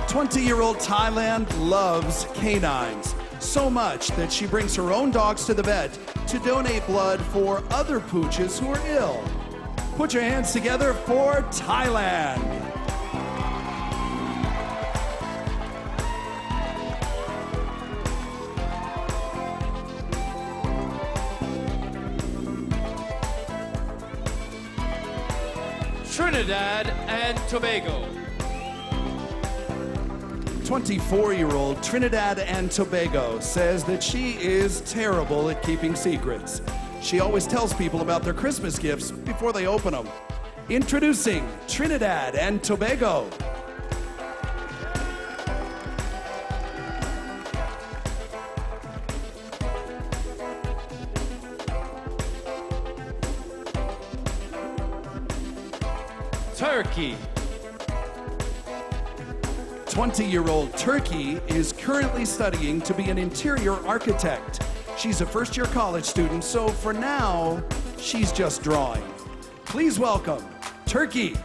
20-year-old Thailand loves canines so much that she brings her own dogs to the vet to donate blood for other pooches who are ill. Put your hands together for Thailand. Trinidad and Tobago. 24-year-old Trinidad and Tobago says that she is terrible at keeping secrets. She always tells people about their Christmas gifts before they open them. Introducing Trinidad and Tobago. Turkey. 20-year-old Turkey is currently studying to be an interior architect. She's a first-year college student, so for now, she's just drawing. Please welcome Turkey.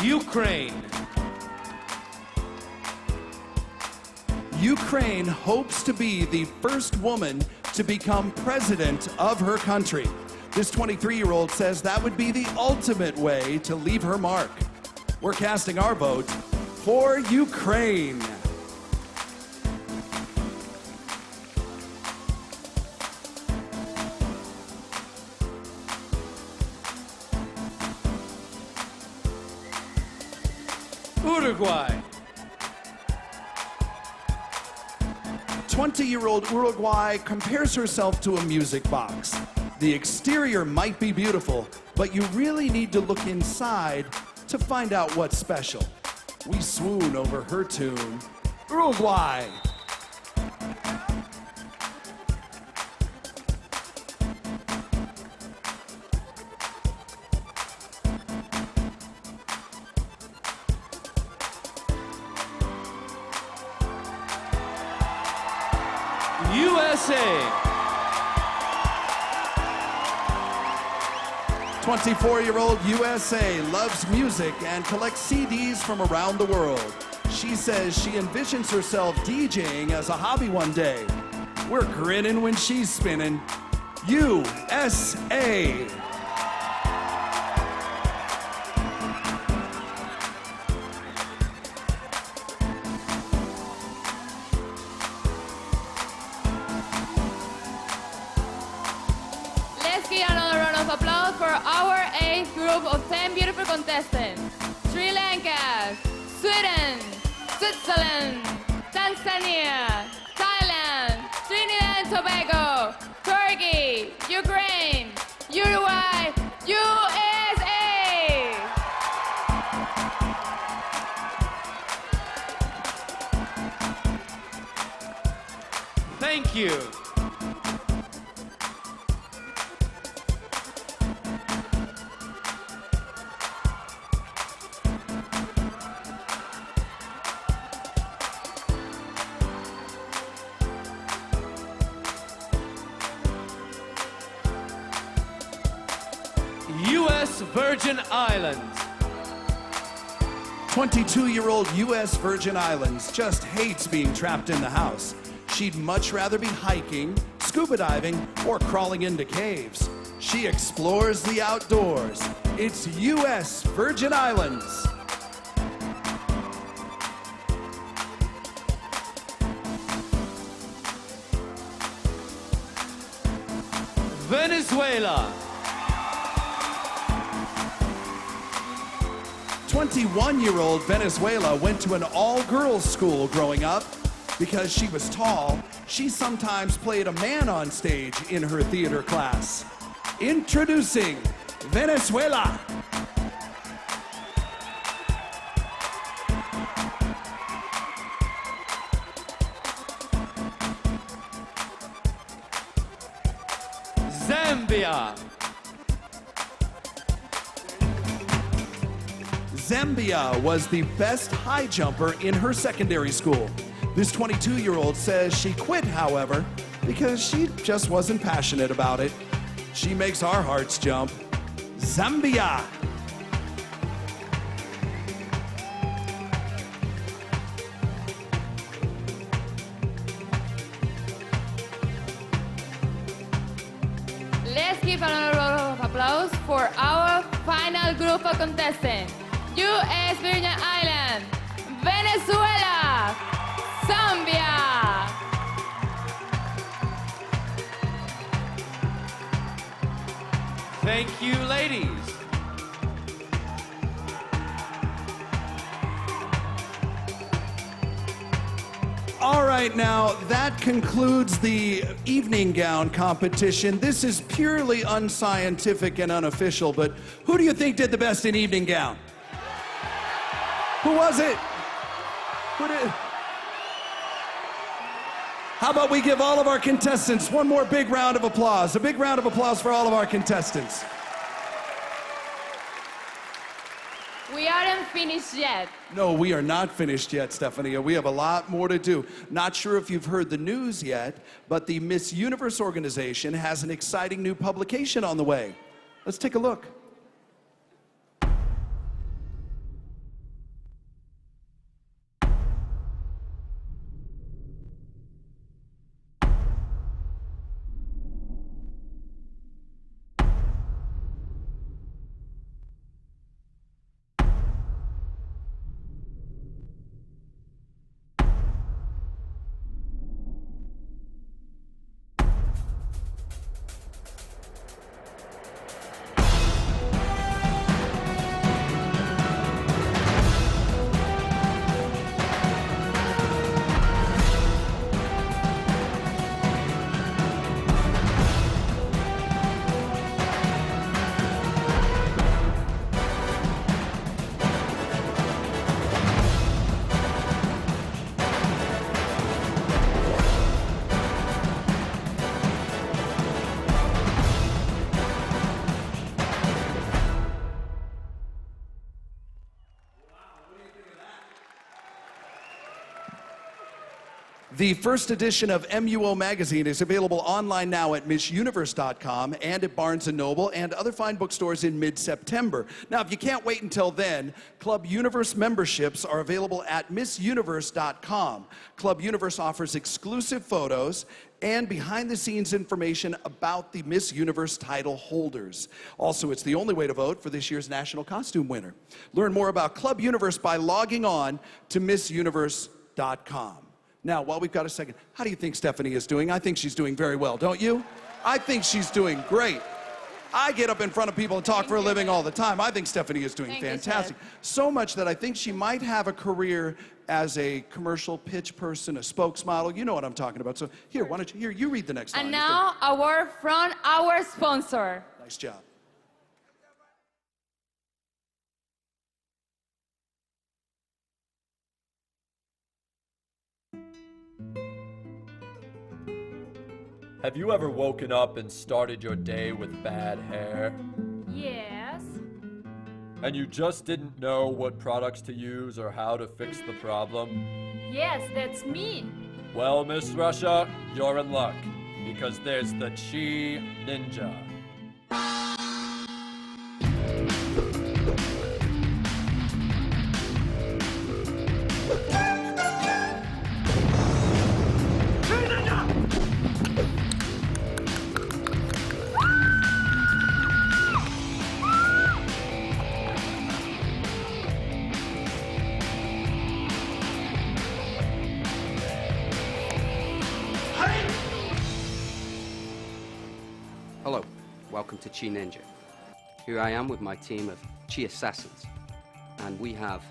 Ukraine. Ukraine hopes to be the first woman to become president of her country. This 23-year-old says that would be the ultimate way to leave her mark. We're casting our vote for Ukraine. Uruguay. 20-year-old Uruguay compares herself to a music box. The exterior might be beautiful, but you really need to look inside to find out what's special. We swoon over her tune, Uruguay. USA. 24-year-old USA loves music and collects CDs from around the world. She says she envisions herself DJing as a hobby one day. We're grinning when she's spinning. USA. Let's give another round of applause for our 8th group of 10 beautiful contestants. Sri Lanka, Sweden, Switzerland, Tanzania, Thailand, Trinidad and Tobago, Turkey, Ukraine, Uruguay, USA! Thank you. U.S. Virgin Islands. 22-year-old U.S. Virgin Islands just hates being trapped in the house. She'd much rather be hiking, scuba diving, or crawling into caves. She explores the outdoors. It's U.S. Virgin Islands. Venezuela. 21-year-old Venezuela went to an all-girls school growing up. Because she was tall, she sometimes played a man on stage in her theater class. Introducing Venezuela. Zambia. Zambia was the best high jumper in her secondary school. This 22-year-old says she quit, however, because she just wasn't passionate about it. She makes our hearts jump. Zambia. Let's give another round of applause for our final group of contestants. U.S. Virgin Islands, Venezuela, Zambia. Thank you, ladies. All right, now that concludes the evening gown competition. This is purely unscientific and unofficial, but who do you think did the best in evening gown? Who was it? Who did? How about we give all of our contestants one more big round of applause? A big round of applause for all of our contestants. We aren't finished yet. No, we are not finished yet, Stefania. We have a lot more to do. Not sure if you've heard the news yet, but the Miss Universe organization has an exciting new publication on the way. Let's take a look. The first edition of MUO Magazine is available online now at MissUniverse.com and at Barnes & Noble and other fine bookstores in mid-September. Now, if you can't wait until then, Club Universe memberships are available at MissUniverse.com. Club Universe offers exclusive photos and behind-the-scenes information about the Miss Universe title holders. Also, it's the only way to vote for this year's national costume winner. Learn more about Club Universe by logging on to MissUniverse.com. Now, while we've got a second, how do you think Stephanie is doing? I think she's doing very well, don't you? I think she's doing great. I get up in front of people and talk for a living all the time. I think Stephanie is doing fantastic. So much that I think she might have a career as a commercial pitch person, a spokesmodel. You know what I'm talking about. So here, why don't you read the next line. And now, a word from our sponsor. Nice job. Have you ever woken up and started your day with bad hair? Yes. And you just didn't know what products to use or how to fix the problem? Yes, that's me. Well, Miss Russia, you're in luck, because there's the Chi Ninja. Hello, welcome to Chi Ninja. Here I am with my team of Chi Assassins, and we have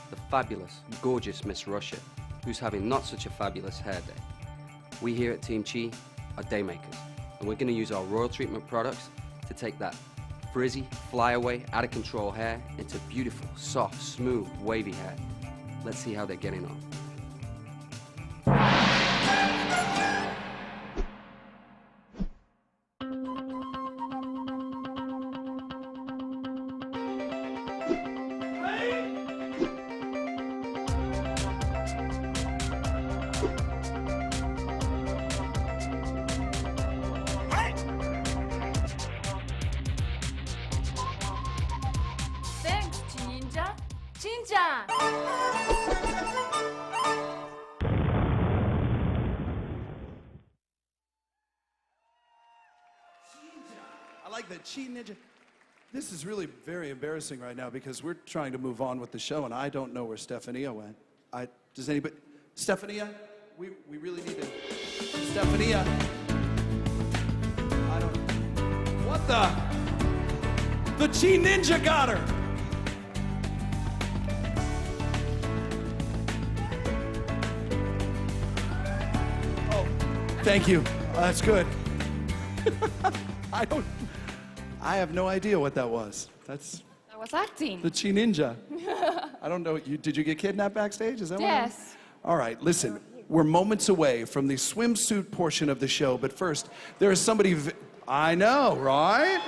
the fabulous, gorgeous Miss Russia, who's having not such a fabulous hair day. We here at Team Chi are daymakers, and we're going to use our Royal Treatment products to take that frizzy, flyaway, out of control hair into beautiful, soft, smooth, wavy hair. Let's see how they're getting on. Thanks, Ninja. Ninja! I like that. Chi Ninja. This is really very embarrassing right now because we're trying to move on with the show and I don't know where Stephania went. Does anybody? Stephania? We really need to. Stephania. I don't. What the? The Chi Ninja got her. Oh, thank you. That's good. I have no idea what that was. That's I was acting. the Chi Ninja. I don't know. Did you get kidnapped backstage? Is that what happened? Yes. All right, listen. We're moments away from the swimsuit portion of the show, but first, there is somebody. I know, right?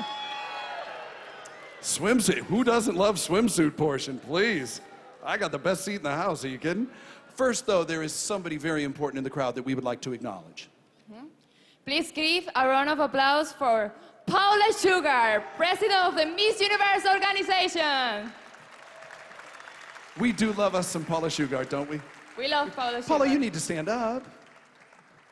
Swimsuit. Who doesn't love swimsuit portion? Please. I got the best seat in the house. Are you kidding? First, though, there is somebody very important in the crowd that we would like to acknowledge. Please give a round of applause for Paula Sugar, president of the Miss Universe organization. We do love us some Paula Shugart, don't we? We love Paula Sugar. Paula, you need to stand up.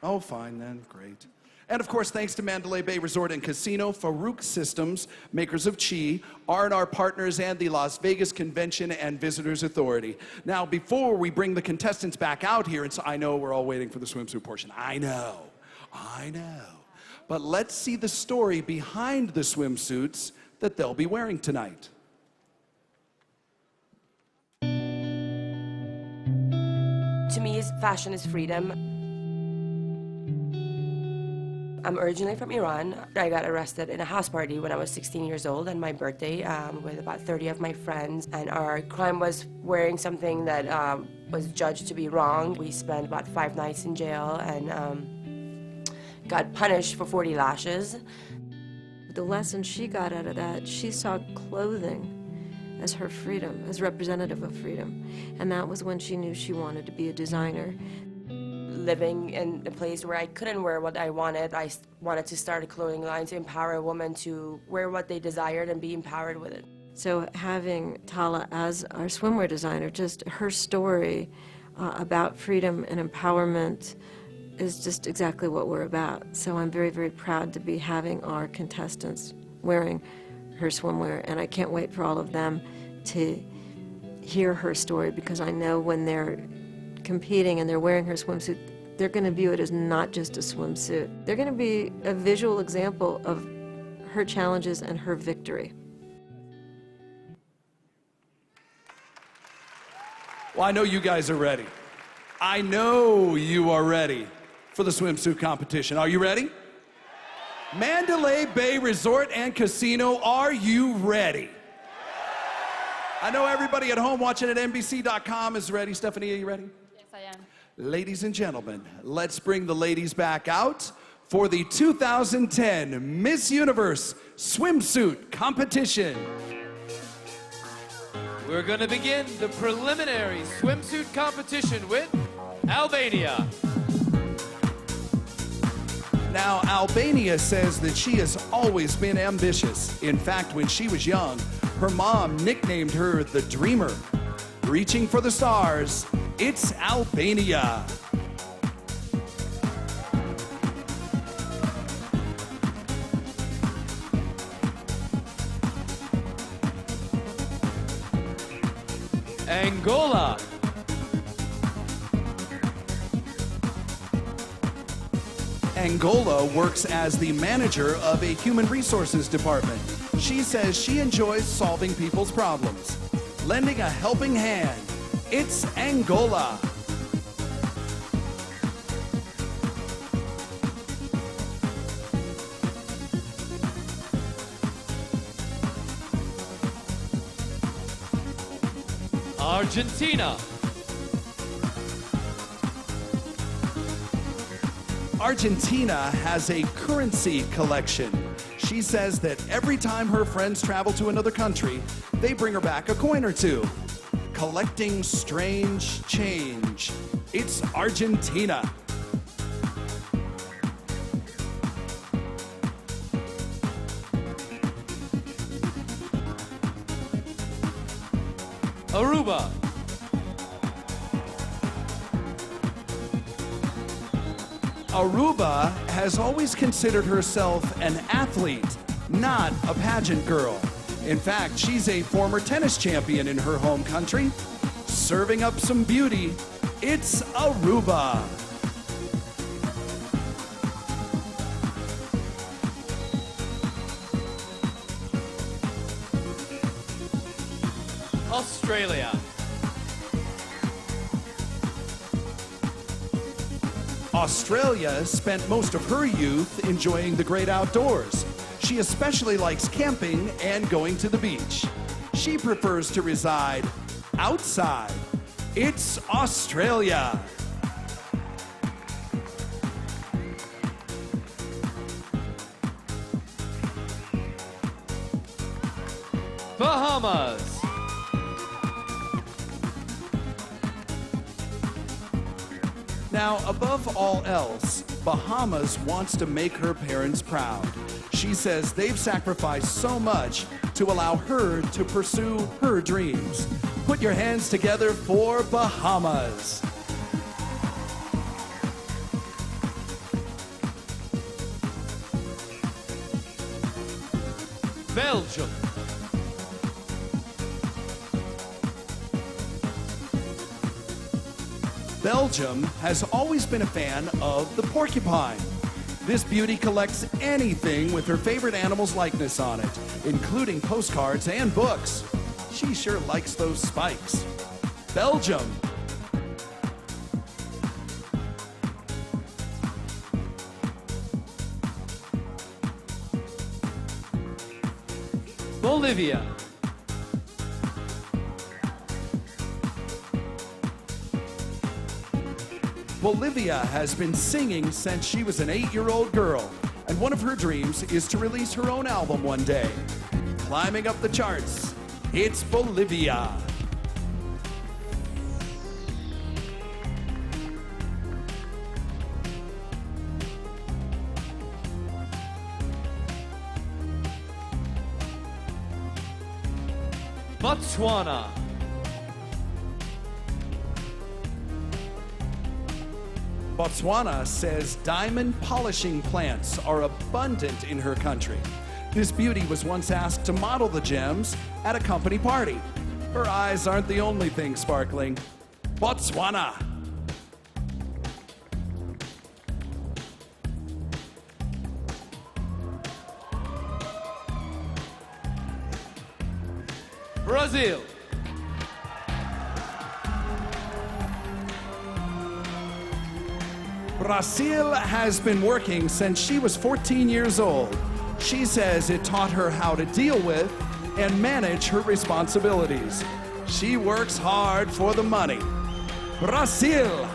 Oh, fine then. Great. And of course, thanks to Mandalay Bay Resort and Casino, Farouk Systems, makers of Chi, R&R Partners, and the Las Vegas Convention and Visitors Authority. Now, before we bring the contestants back out here, I know we're all waiting for the swimsuit portion. I know. But let's see the story behind the swimsuits that they'll be wearing tonight. To me, fashion is freedom. I'm originally from Iran. I got arrested in a house party when I was 16 years old on my birthday with about 30 of my friends. And our crime was wearing something that was judged to be wrong. We spent about 5 nights in jail and got punished for 40 lashes. The lesson she got out of that, she saw clothing as her freedom, as representative of freedom. And that was when she knew she wanted to be a designer. living in a place where I couldn't wear what I wanted. I wanted to start a clothing line to empower a woman to wear what they desired and be empowered with it. So having Tala as our swimwear designer, just her story about freedom and empowerment is just exactly what we're about. So I'm very, very proud to be having our contestants wearing her swimwear, and I can't wait for all of them to hear her story, because I know when they're competing and they're wearing her swimsuit, they're going to view it as not just a swimsuit. They're going to be a visual example of her challenges and her victory. Well, I know you guys are ready. I know you are ready for the swimsuit competition. Are you ready? Mandalay Bay Resort and Casino, are you ready? I know everybody at home watching at NBC.com is ready. Stephanie, are you ready? Yes, I am. Ladies and gentlemen, let's bring the ladies back out for the 2010 Miss Universe Swimsuit Competition. We're going to begin the preliminary swimsuit competition with Albania. Now, Albania says that she has always been ambitious. In fact, when she was young, her mom nicknamed her the Dreamer. Reaching for the stars, it's Albania. Angola. Angola works as the manager of a human resources department. She says she enjoys solving people's problems, lending a helping hand. It's Angola. Argentina. Argentina has a currency collection. She says that every time her friends travel to another country, they bring her back a coin or two. Collecting strange change. It's Argentina. Aruba. Aruba has always considered herself an athlete, not a pageant girl. In fact, she's a former tennis champion in her home country. Serving up some beauty, it's Aruba. Australia. Australia spent most of her youth enjoying the great outdoors. She especially likes camping and going to the beach. She prefers to reside outside. It's Australia. Bahamas. Now, above all else, Bahamas wants to make her parents proud. She says they've sacrificed so much to allow her to pursue her dreams. Put your hands together for Bahamas. Belgium. Belgium has always been a fan of the porcupine. This beauty collects anything with her favorite animal's likeness on it, including postcards and books. She sure likes those spikes. Belgium. Bolivia. Bolivia has been singing since she was an 8-year-old girl, and one of her dreams is to release her own album one day. Climbing up the charts, it's Bolivia. Botswana. Botswana says diamond polishing plants are abundant in her country. This beauty was once asked to model the gems at a company party. Her eyes aren't the only thing sparkling. Botswana. Brazil. Brazil has been working since she was 14 years old. She says it taught her how to deal with and manage her responsibilities. She works hard for the money. Brazil.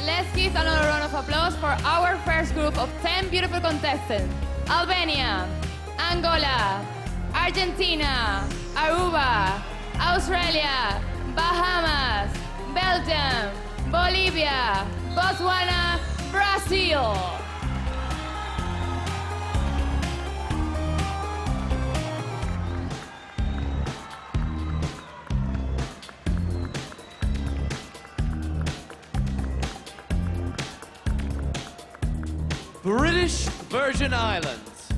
Let's give another round of applause for our first group of 10 beautiful contestants. Albania, Angola, Argentina, Aruba, Australia, Bahamas, Belgium, Bolivia, Botswana, Brazil. British Virgin Islands.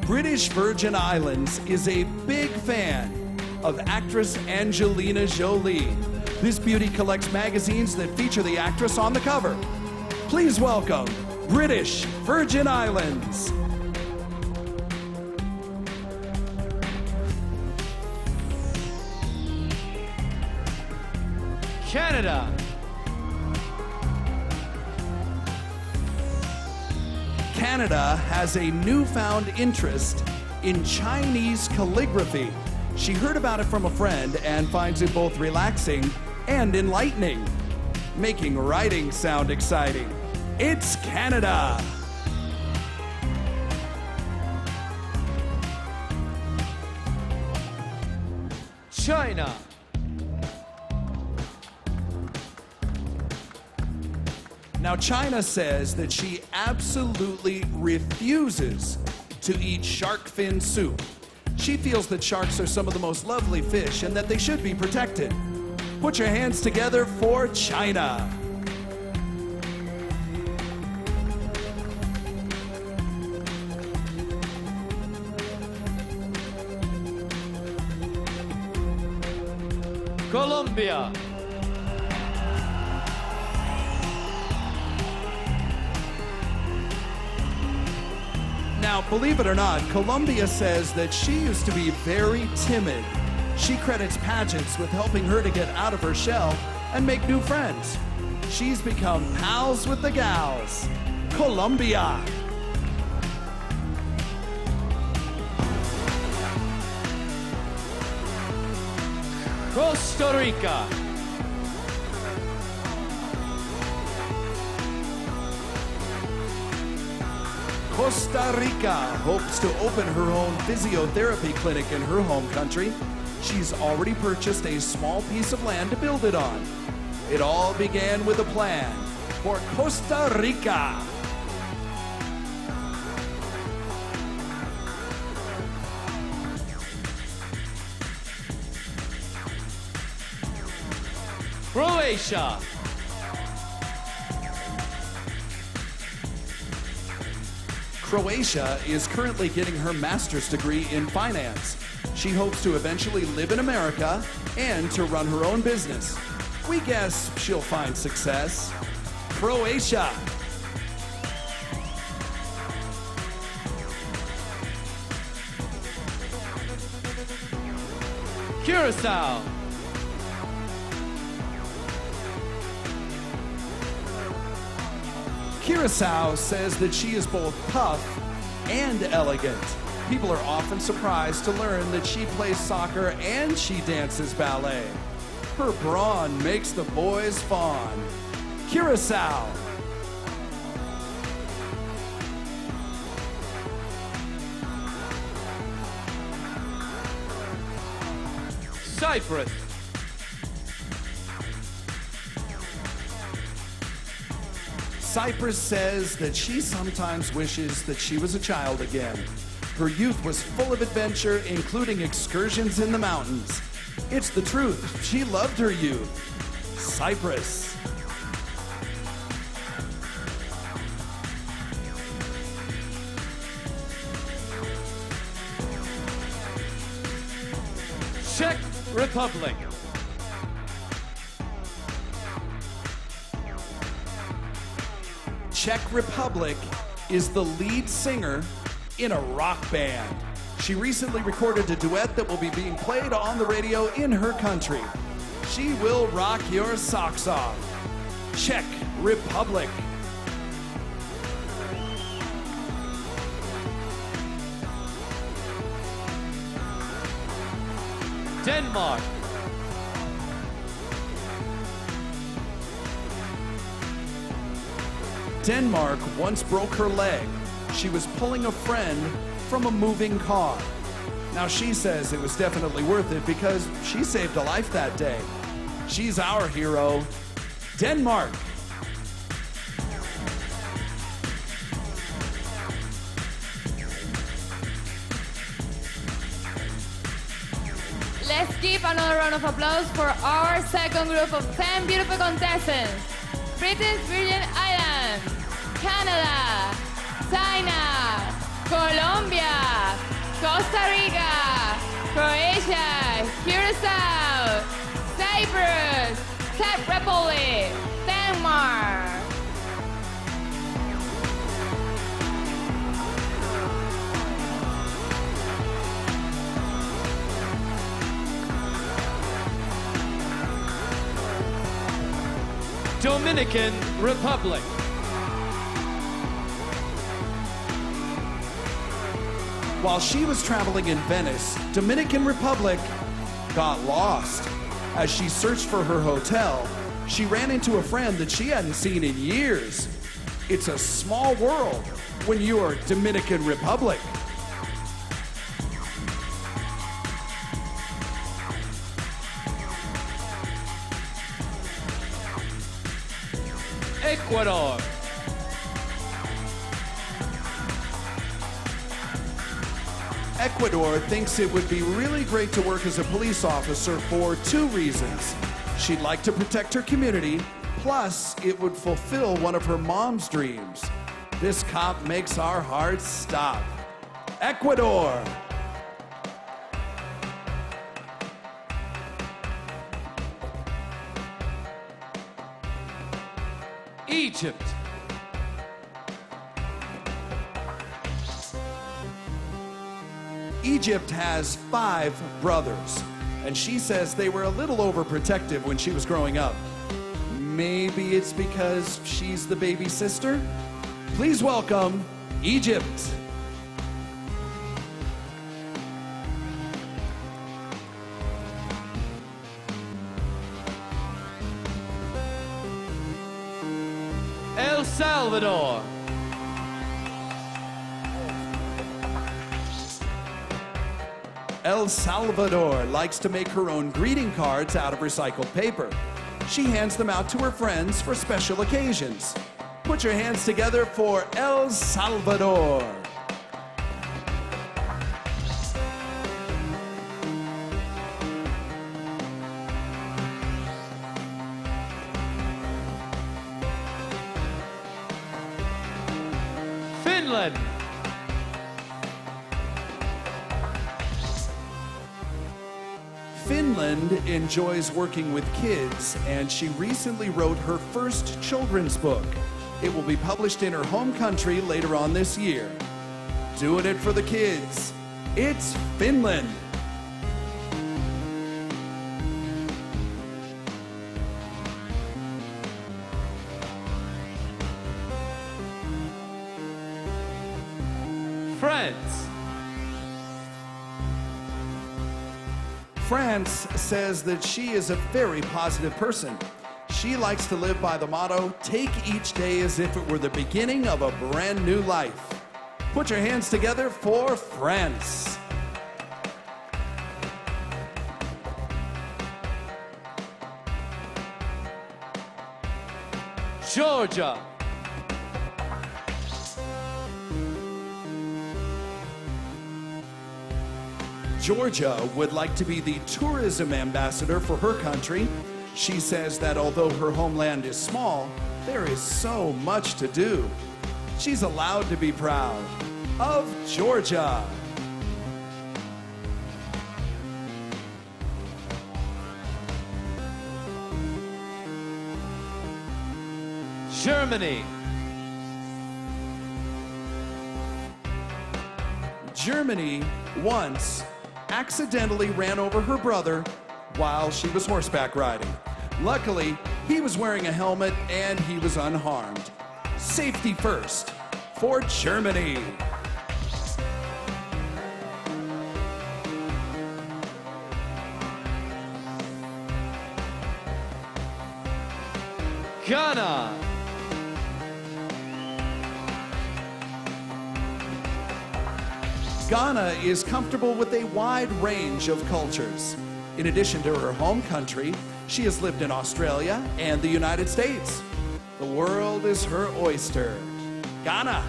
British Virgin Islands is a big fan of actress Angelina Jolie. This beauty collects magazines that feature the actress on the cover. Please welcome British Virgin Islands. Canada. Canada has a newfound interest in Chinese calligraphy. She heard about it from a friend and finds it both relaxing and enlightening, making writing sound exciting. It's Canada. China. Now, China says that she absolutely refuses to eat shark fin soup. She feels that sharks are some of the most lovely fish and that they should be protected. Put your hands together for China. Colombia. Now, believe it or not, Colombia says that she used to be very timid. She credits pageants with helping her to get out of her shell and make new friends. She's become pals with the gals. Colombia. Costa Rica. Costa Rica hopes to open her own physiotherapy clinic in her home country. She's already purchased a small piece of land to build it on. It all began with a plan for Costa Rica. Croatia. Croatia is currently getting her master's degree in finance. She hopes to eventually live in America and to run her own business. We guess she'll find success. Croatia. Curacao. Curacao says that she is both tough and elegant. People are often surprised to learn that she plays soccer and she dances ballet. Her brawn makes the boys fawn. Curacao. Cyprus. Cypress says that she sometimes wishes that she was a child again. Her youth was full of adventure, including excursions in the mountains. It's the truth. She loved her youth. Cypress. Czech Republic. Czech Republic is the lead singer in a rock band. She recently recorded a duet that will be being played on the radio in her country. She will rock your socks off. Czech Republic. Denmark. Denmark once broke her leg. She was pulling a friend from a moving car. Now she says it was definitely worth it because she saved a life that day. She's our hero, Denmark. Let's give another round of applause for our second group of 10 beautiful contestants. British Virgin Islands, Canada, China, Colombia, Costa Rica, Croatia, Curacao, Cyprus, Czech Republic, Denmark. Dominican Republic. While she was traveling in Venice, Dominican Republic got lost. As she searched for her hotel, she ran into a friend that she hadn't seen in years. It's a small world when you are Dominican Republic. Ecuador. Ecuador thinks it would be really great to work as a police officer for two reasons. She'd like to protect her community, plus it would fulfill one of her mom's dreams. This cop makes our hearts stop. Ecuador. Egypt. Egypt has 5 brothers, and she says they were a little overprotective when she was growing up. Maybe it's because she's the baby sister? Please welcome Egypt. El Salvador. El Salvador likes to make her own greeting cards out of recycled paper. She hands them out to her friends for special occasions. Put your hands together for El Salvador. Finland. Finland enjoys working with kids, and she recently wrote her first children's book. It will be published in her home country later on this year. Doing it for the kids. It's Finland. France. France says that she is a very positive person. She likes to live by the motto, take each day as if it were the beginning of a brand new life. Put your hands together for France. Georgia. Georgia would like to be the tourism ambassador for her country. She says that although her homeland is small, there is so much to do. She's allowed to be proud of Georgia. Germany. Germany once accidentally ran over her brother while she was horseback riding. Luckily, he was wearing a helmet and he was unharmed. Safety first for Germany. Ghana. Ghana is comfortable with a wide range of cultures. In addition to her home country, she has lived in Australia and the United States. The world is her oyster. Ghana.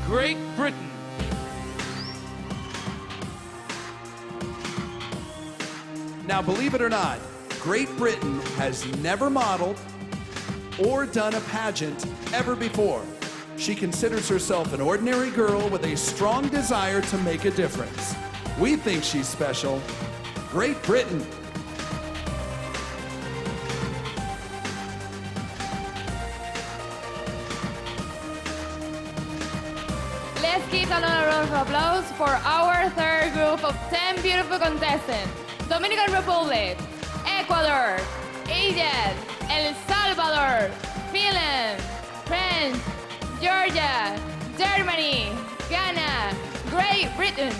Great Britain. Now, believe it or not, Great Britain has never modeled or done a pageant ever before. She considers herself an ordinary girl with a strong desire to make a difference. We think she's special. Great Britain. Let's give another round of applause for our third group of 10 beautiful contestants. Dominican Republic, Ecuador, Egypt, El Salvador, Finland, France, Georgia, Germany, Ghana, Great Britain.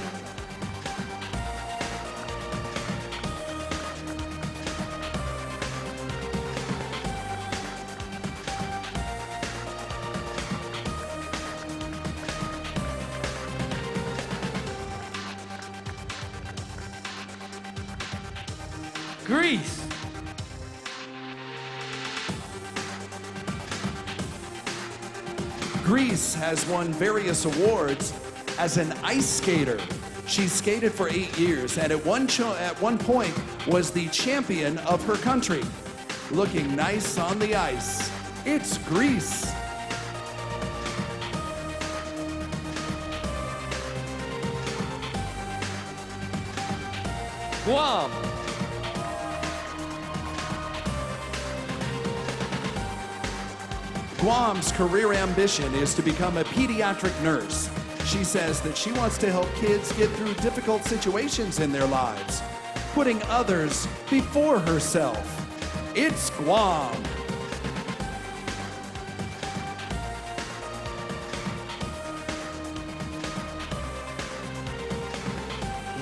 Greece. Greece has won various awards as an ice skater. She skated for 8 years and at one point was the champion of her country. Looking nice on the ice. It's Greece. Guam. Guam's career ambition is to become a pediatric nurse. She says that she wants to help kids get through difficult situations in their lives, putting others before herself. It's Guam.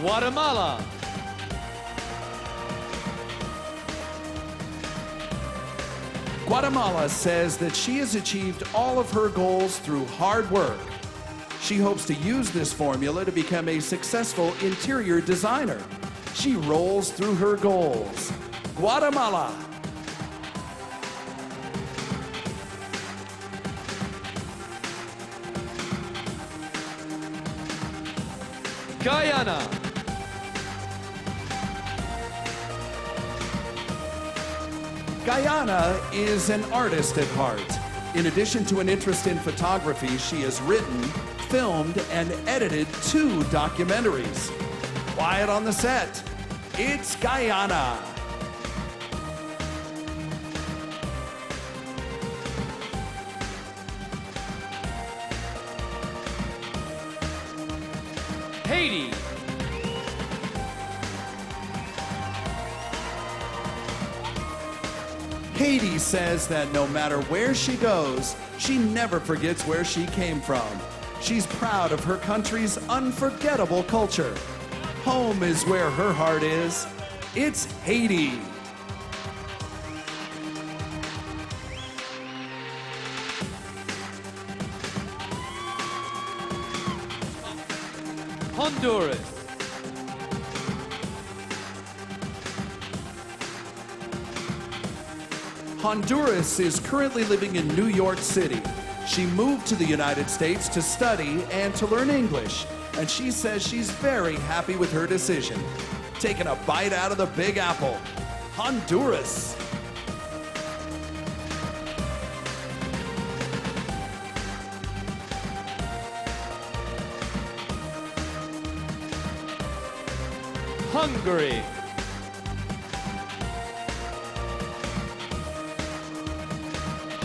Guatemala. Guatemala says that she has achieved all of her goals through hard work. She hopes to use this formula to become a successful interior designer. She rolls through her goals. Guatemala. Guyana. Guyana is an artist at heart. In addition to an interest in photography, she has written, filmed, and edited 2 documentaries. Quiet on the set. It's Guyana. Haiti. Haiti says that no matter where she goes, she never forgets where she came from. She's proud of her country's unforgettable culture. Home is where her heart is. It's Haiti. Honduras. Honduras is currently living in New York City. She moved to the United States to study and to learn English, and she says she's very happy with her decision. Taking a bite out of the Big Apple. Honduras. Hungary.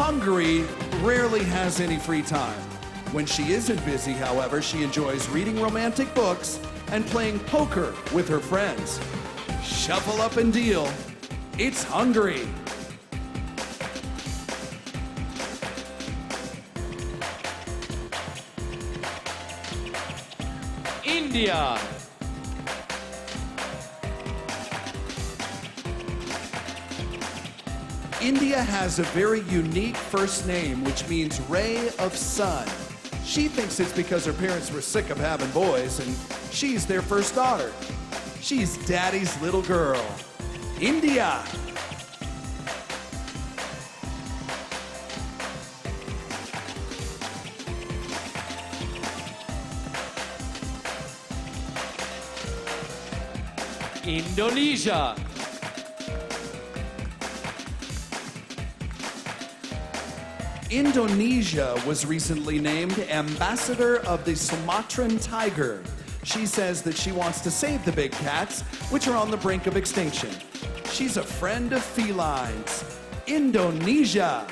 Hungary rarely has any free time. When she isn't busy, however, she enjoys reading romantic books and playing poker with her friends. Shuffle up and deal. It's Hungary. India. India has a very unique first name, which means ray of sun. She thinks it's because her parents were sick of having boys, and she's their first daughter. She's daddy's little girl. India. Indonesia. Indonesia was recently named ambassador of the Sumatran tiger. She says that she wants to save the big cats, which are on the brink of extinction. She's a friend of felines. Indonesia.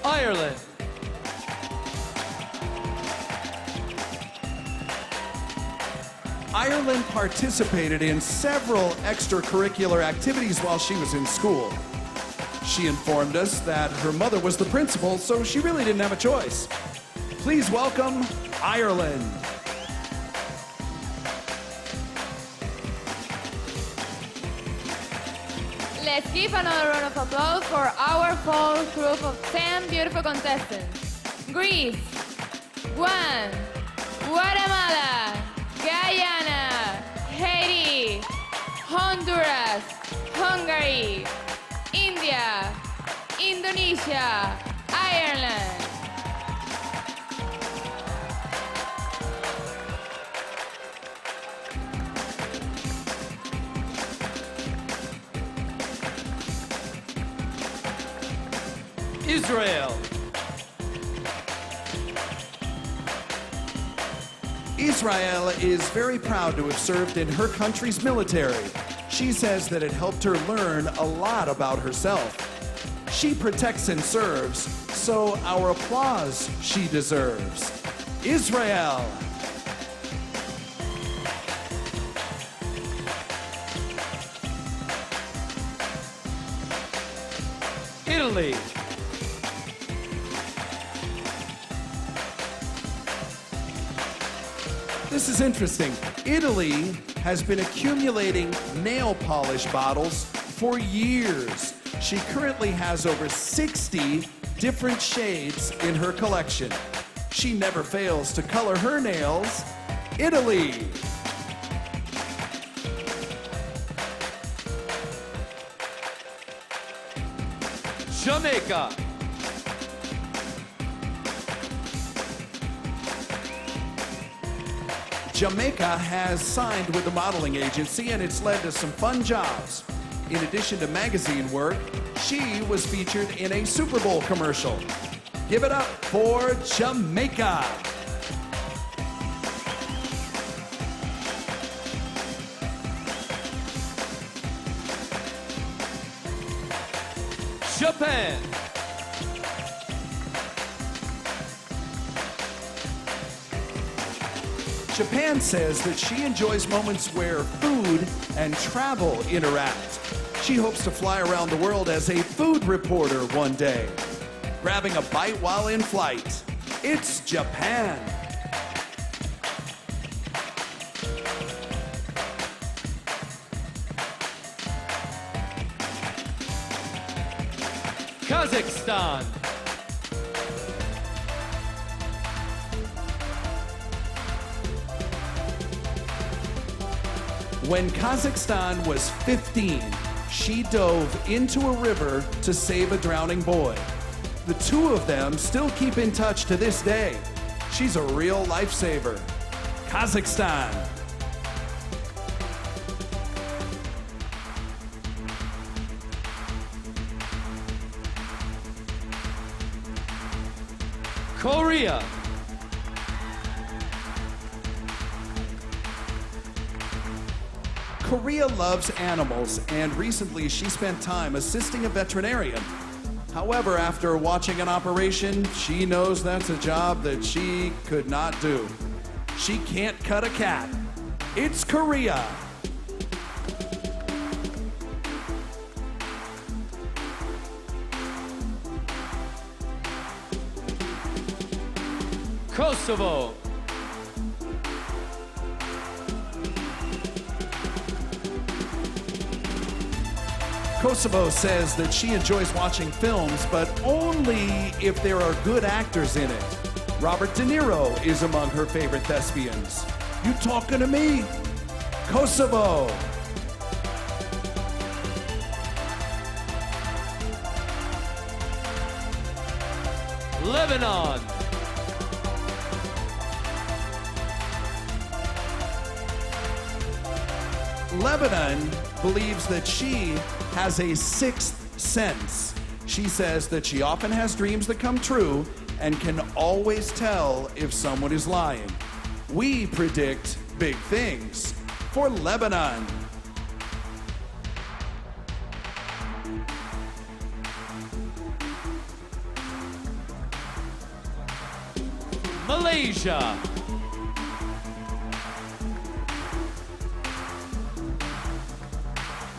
Ireland. Ireland participated in several extracurricular activities while she was in school. She informed us that her mother was the principal, so she really didn't have a choice. Please welcome Ireland. Let's give another round of applause for our full group of 10 beautiful contestants. Greece, Guam, Guatemala, Guyana, Haiti, Honduras, Hungary, India, Indonesia, Ireland. Israel. Israel is very proud to have served in her country's military. She says that it helped her learn a lot about herself. She protects and serves, so our applause she deserves. Israel. Italy. This is interesting. Italy has been accumulating nail polish bottles for years. She currently has over 60 different shades in her collection. She never fails to color her nails. Italy. Jamaica. Jamaica has signed with a modeling agency, and it's led to some fun jobs. In addition to magazine work, she was featured in a Super Bowl commercial. Give it up for Jamaica. Japan. Japan says that she enjoys moments where food and travel interact. She hopes to fly around the world as a food reporter one day, grabbing a bite while in flight. It's Japan. Kazakhstan. When Kazakhstan was 15, she dove into a river to save a drowning boy. The two of them still keep in touch to this day. She's a real lifesaver. Kazakhstan. Korea. Korea loves animals, and recently she spent time assisting a veterinarian. However, after watching an operation, she knows that's a job that she could not do. She can't cut a cat. It's Korea. Kosovo. Kosovo says that she enjoys watching films, but only if there are good actors in it. Robert De Niro is among her favorite thespians. You talking to me? Kosovo. Lebanon. Lebanon believes that she has a sixth sense. She says that she often has dreams that come true and can always tell if someone is lying. We predict big things for Lebanon. Malaysia.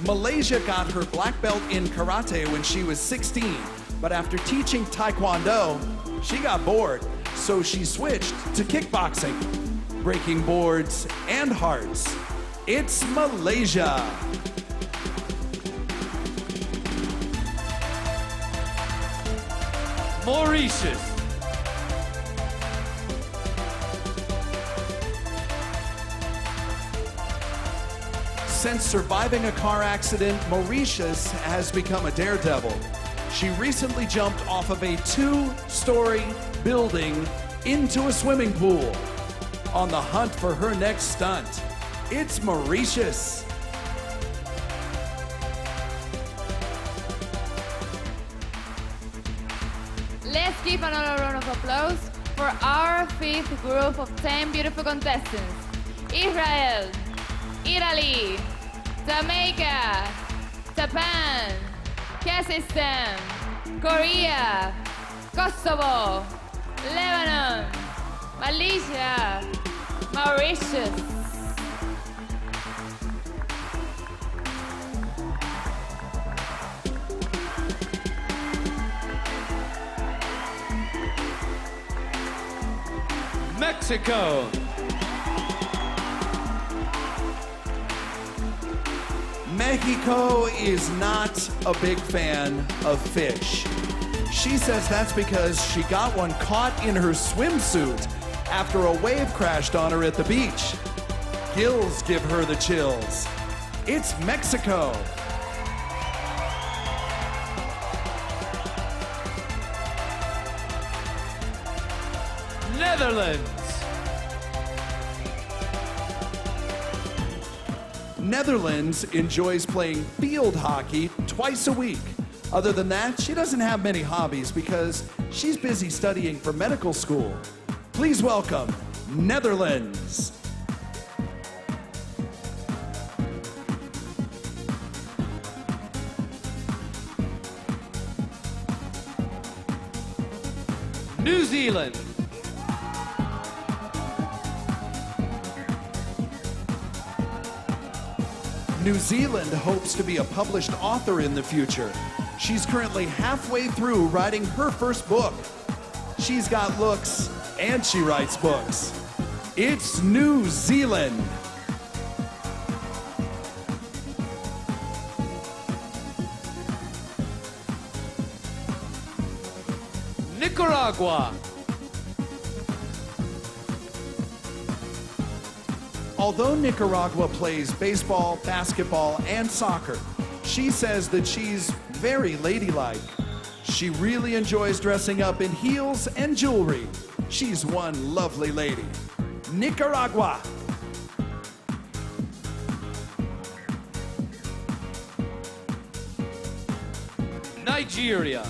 Malaysia got her black belt in karate when she was 16, but after teaching taekwondo, she got bored, so she switched to kickboxing, breaking boards and hearts. It's Malaysia. Mauritius. Since surviving a car accident, Mauritius has become a daredevil. She recently jumped off of a 2-story building into a swimming pool on the hunt for her next stunt. It's Mauritius. Let's give another round of applause for our 5th group of 10 beautiful contestants. Israel, Italy, Jamaica, Japan, Kazakhstan, Korea, Kosovo, Lebanon, Malaysia, Mauritius. Mexico. Mexico is not a big fan of fish. She says that's because she got one caught in her swimsuit after a wave crashed on her at the beach. Gills give her the chills. It's Mexico. Netherlands. Netherlands enjoys playing field hockey twice a week. Other than that, she doesn't have many hobbies because she's busy studying for medical school. Please welcome Netherlands. New Zealand. New Zealand hopes to be a published author in the future. She's currently halfway through writing her first book. She's got looks and she writes books. It's New Zealand. Nicaragua. Although Nicaragua plays baseball, basketball, and soccer, she says that she's very ladylike. She really enjoys dressing up in heels and jewelry. She's one lovely lady. Nicaragua. Nigeria.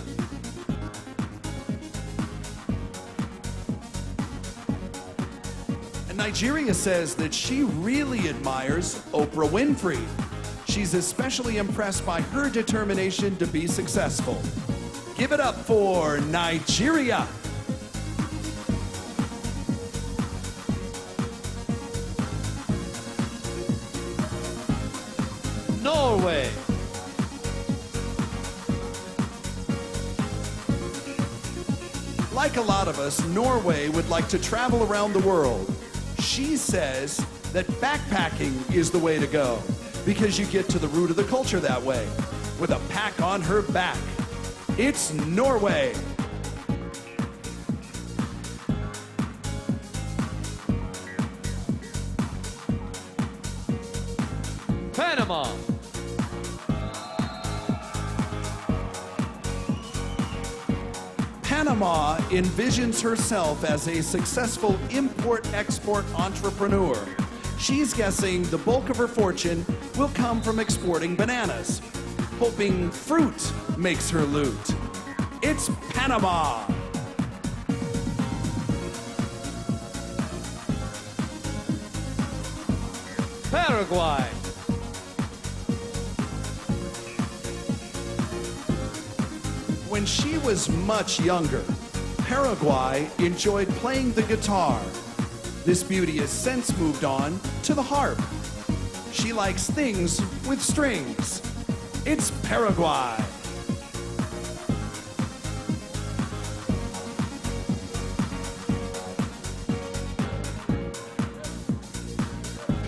And Nigeria says that she really admires Oprah Winfrey. She's especially impressed by her determination to be successful. Give it up for Nigeria. Norway. Like a lot of us, Norway would like to travel around the world. She says that backpacking is the way to go because you get to the root of the culture that way, with a pack on her back. It's Norway. Panama. Panama envisions herself as a successful import-export entrepreneur. She's guessing the bulk of her fortune will come from exporting bananas, hoping fruit makes her loot. It's Panama. Paraguay. When she was much younger, Paraguay enjoyed playing the guitar. This beauty has since moved on to the harp. She likes things with strings. It's Paraguay.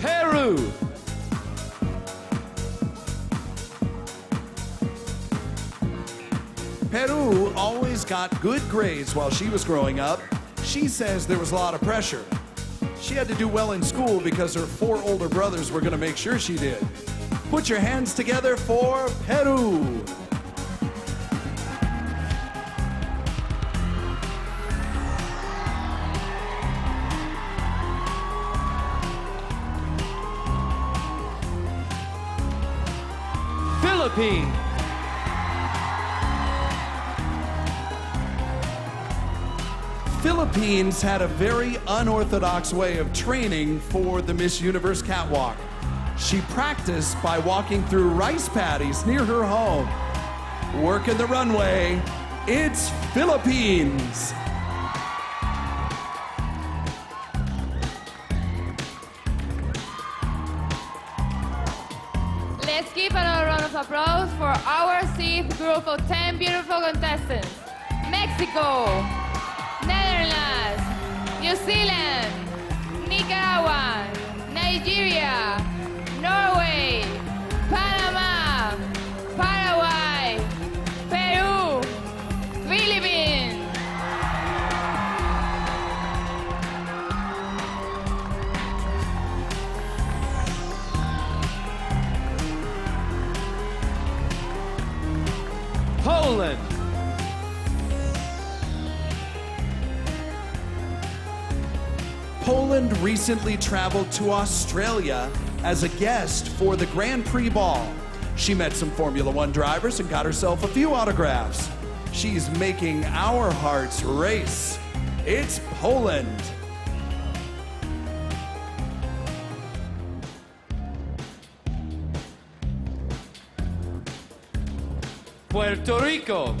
Peru. Peru always got good grades while she was growing up. She says there was a lot of pressure. She had to do well in school because her 4 older brothers were going to make sure she did. Put your hands together for Peru. Philippines. Philippines had a very unorthodox way of training for the Miss Universe catwalk. She practiced by walking through rice paddies near her home. Working the runway, it's Philippines. Let's give another round of applause for our 6th group of 10 beautiful contestants. Mexico, Netherlands, New Zealand, Nicaragua, Nigeria, Norway, Panama, Paraguay, Peru, Philippines. Poland. Poland recently traveled to Australia as a guest for the Grand Prix Ball. She met some Formula One drivers and got herself a few autographs. She's making our hearts race. It's Poland. Puerto Rico.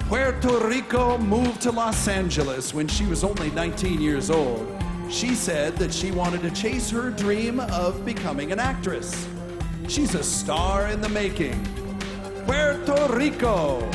Puerto Rico moved to Los Angeles when she was only 19 years old. She said that she wanted to chase her dream of becoming an actress. She's a star in the making. Puerto Rico.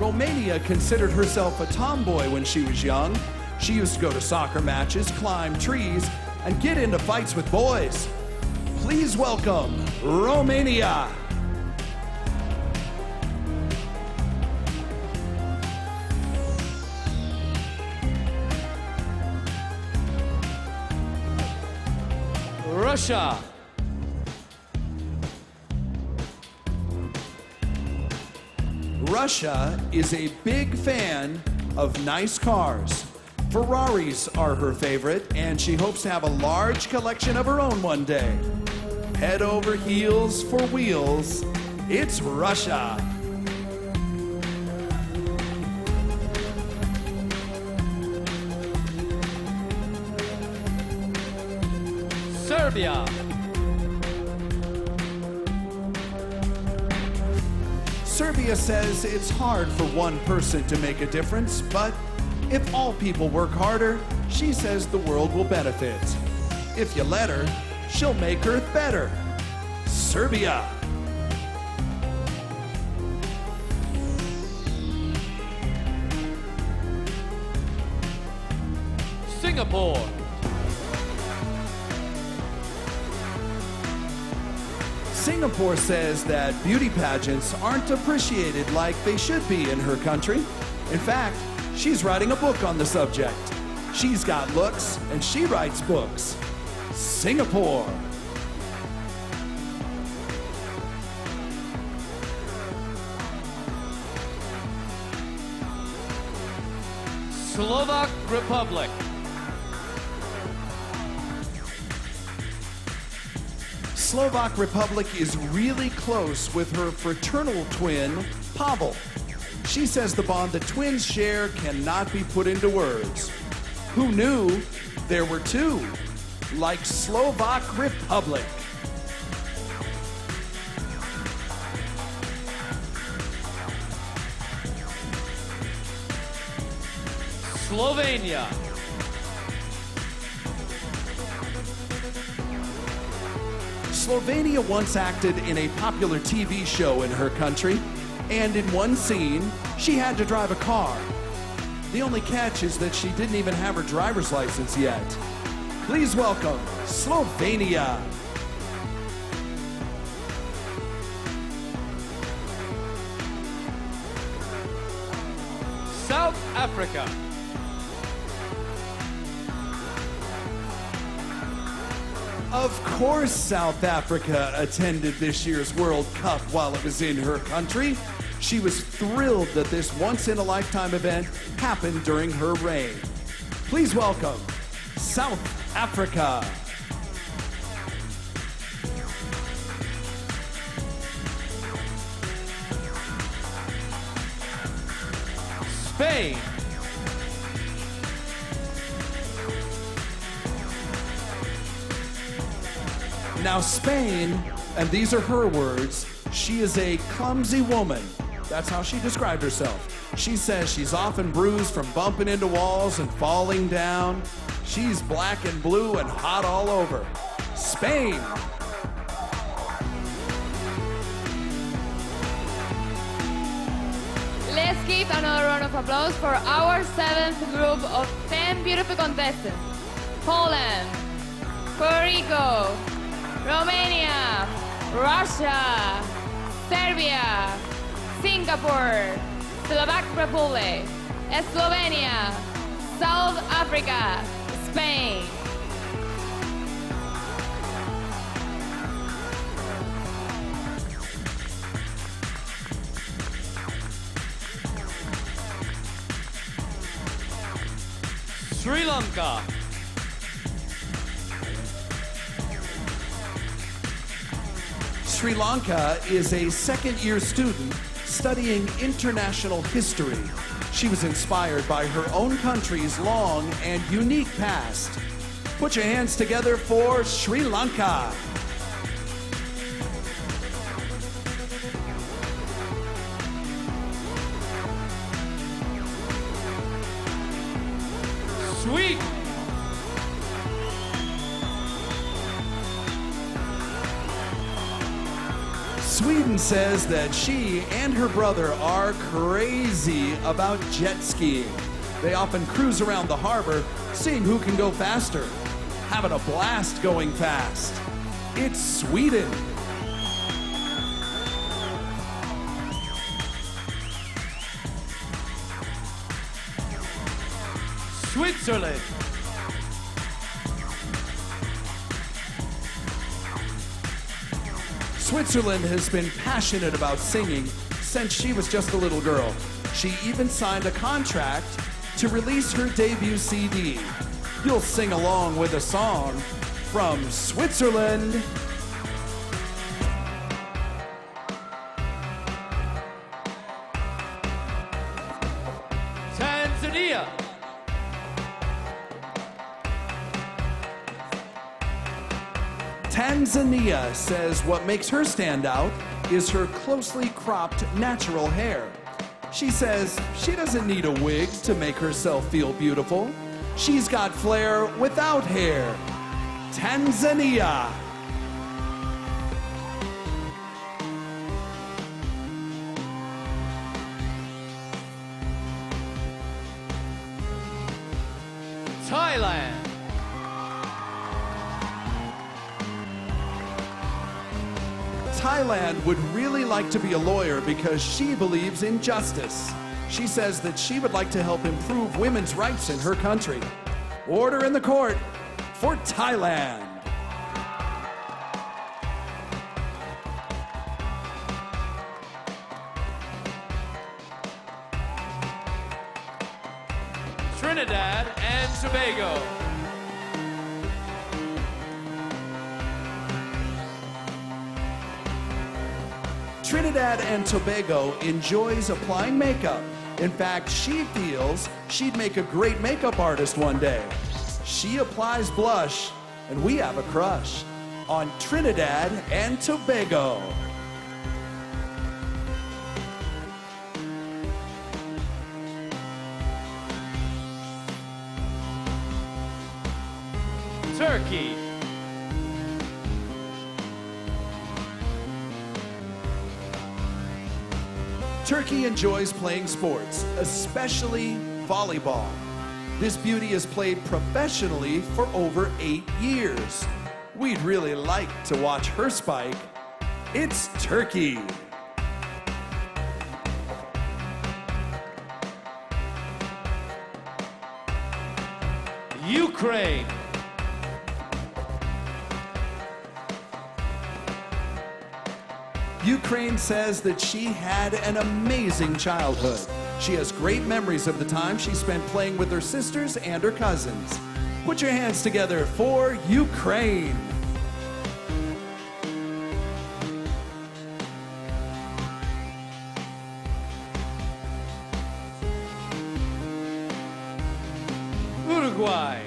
Romania considered herself a tomboy when she was young. She used to go to soccer matches, climb trees, and get into fights with boys. Please welcome Romania. Russia. Russia is a big fan of nice cars. Ferraris are her favorite, and she hopes to have a large collection of her own one day. Head over heels for wheels. It's Russia. Serbia. Serbia says it's hard for one person to make a difference, but if all people work harder, she says the world will benefit. If you let her, she'll make Earth better. Serbia. Singapore. Singapore says that beauty pageants aren't appreciated like they should be in her country. In fact, she's writing a book on the subject. She's got looks, and she writes books. Singapore. Slovak Republic. Slovak Republic is really close with her fraternal twin, Pavel. She says the bond the twins share cannot be put into words. Who knew there were two, like Slovak Republic? Slovenia. Slovenia once acted in a popular TV show in her country, and in one scene, she had to drive a car. The only catch is that she didn't even have her driver's license yet. Please welcome Slovenia. South Africa. Of course, South Africa attended this year's World Cup while it was in her country. She was thrilled that this once-in-a-lifetime event happened during her reign. Please welcome South Africa. Spain. Now, Spain, and these are her words, she is a clumsy woman. That's how she described herself. She says she's often bruised from bumping into walls and falling down. She's black and blue and hot all over. Spain. Let's give another round of applause for our 7th group of 10 beautiful contestants. Poland, Puerto Rico, Romania, Russia, Serbia, Singapore, Slovak Republic, Slovenia, South Africa, Spain. Sri Lanka. Sri Lanka is a second-year student studying international history. She was inspired by her own country's long and unique past. Put your hands together for Sri Lanka. Sweden. Sweden says that she and her brother are crazy about jet skiing. They often cruise around the harbor, seeing who can go faster, having a blast going fast. It's Sweden. Switzerland. Switzerland has been passionate about singing since she was just a little girl. She even signed a contract to release her debut CD. You'll sing along with a song from Switzerland. Tanzania. Tanzania says what makes her stand out is her closely cropped natural hair. She says she doesn't need a wig to make herself feel beautiful. She's got flair without hair. Tanzania. Thailand. Thailand would really like to be a lawyer because she believes in justice. She says that she would like to help improve women's rights in her country. Order in the court for Thailand. Trinidad and Tobago. Trinidad and Tobago enjoys applying makeup. In fact, she feels she'd make a great makeup artist one day. She applies blush, and we have a crush on Trinidad and Tobago. Turkey. Turkey enjoys playing sports, especially volleyball. This beauty has played professionally for over 8 years. We'd really like to watch her spike. It's Turkey. Ukraine. Ukraine says that she had an amazing childhood. She has great memories of the time she spent playing with her sisters and her cousins. Put your hands together for Ukraine. Uruguay.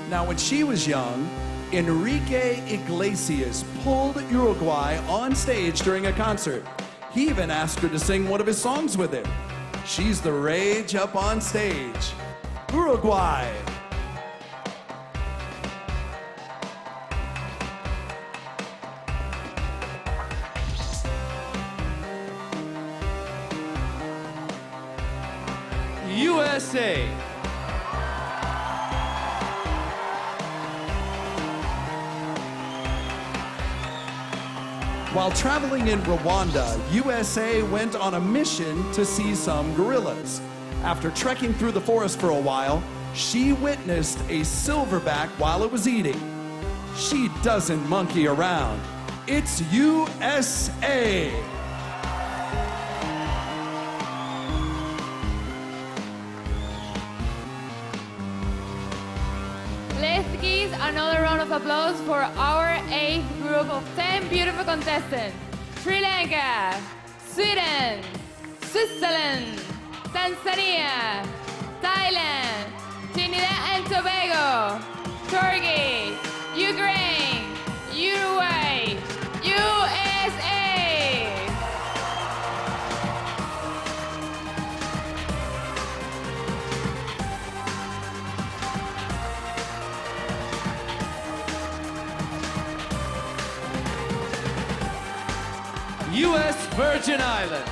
Now, when she was young, Enrique Iglesias pulled Uruguay on stage during a concert. He even asked her to sing one of his songs with him. She's the rage up on stage. Uruguay. USA. While traveling in Rwanda, USA went on a mission to see some gorillas. After trekking through the forest for a while, she witnessed a silverback while it was eating. She doesn't monkey around. It's USA. Let's give another round of applause for our 8th group of 10 beautiful contestants. Sri Lanka, Sweden, Switzerland, Tanzania, Thailand, Trinidad and Tobago, Turkey, Ukraine, Uruguay, USA. U.S. Virgin Islands.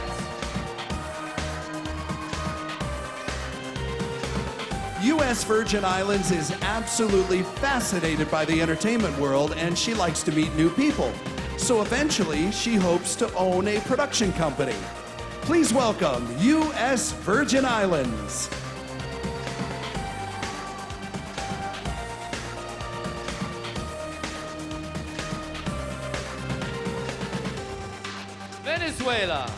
U.S. Virgin Islands is absolutely fascinated by the entertainment world, and she likes to meet new people. So eventually, she hopes to own a production company. Please welcome U.S. Virgin Islands. Venezuela.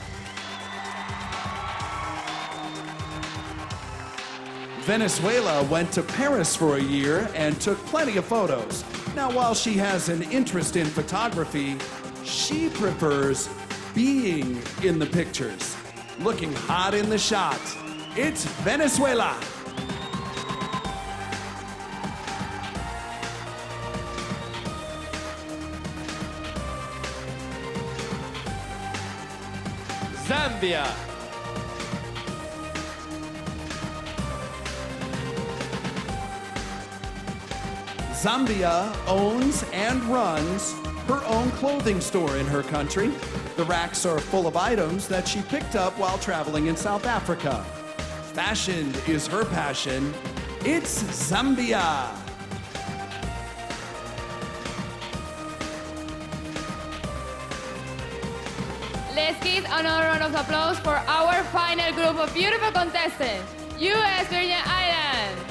Venezuela went to Paris for a year and took plenty of photos. Now, while she has an interest in photography, she prefers being in the pictures, looking hot in the shot. It's Venezuela. Zambia. Zambia owns and runs her own clothing store in her country. The racks are full of items that she picked up while traveling in South Africa. Fashion is her passion. It's Zambia. Let's give another round of applause for our final group of beautiful contestants. U.S. Virgin Islands,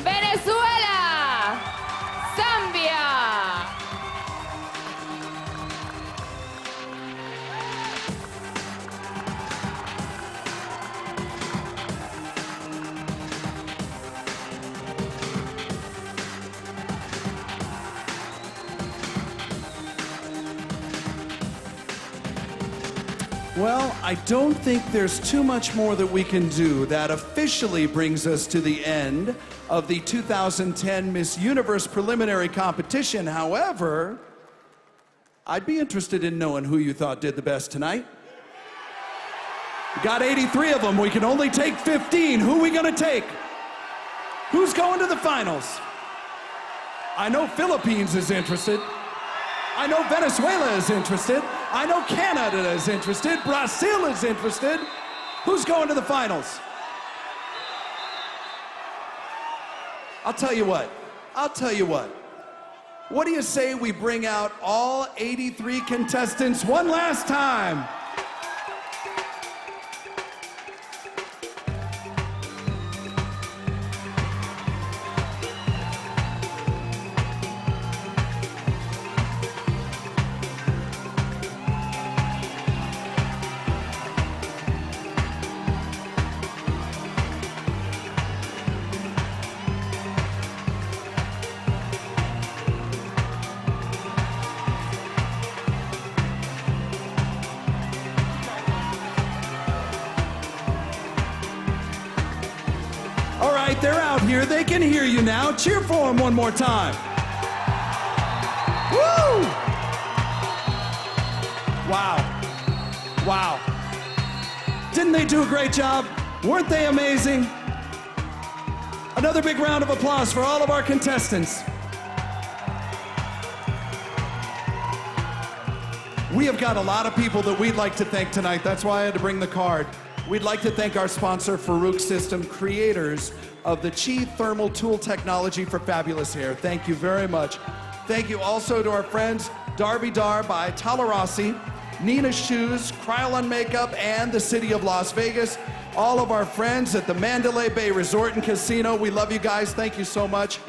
Venezuela, Zambia. Well, I don't think there's too much more that we can do. That officially brings us to the end of the 2010 Miss Universe preliminary competition. However, I'd be interested in knowing who you thought did the best tonight. We got 83 of them. We can only take 15. Who are we gonna take? Who's going to the finals? I know Philippines is interested. I know Venezuela is interested. I know Canada is interested. Brazil is interested. Who's going to the finals? I'll tell you what. What do you say we bring out all 83 contestants one last time? All right, they're out here. They can hear you now. Cheer for them one more time. Woo! Wow. Didn't they do a great job? Weren't they amazing? Another big round of applause for all of our contestants. We have got a lot of people that we'd like to thank tonight. That's why I had to bring the card. We'd like to thank our sponsor, Farouk System, creators of the Chi Thermal Tool Technology for fabulous hair. Thank you very much. Thank you also to our friends, Darby Dar by Talarasi, Nina Shoes, Krylon Makeup, and the City of Las Vegas. All of our friends at the Mandalay Bay Resort and Casino. We love you guys. Thank you so much.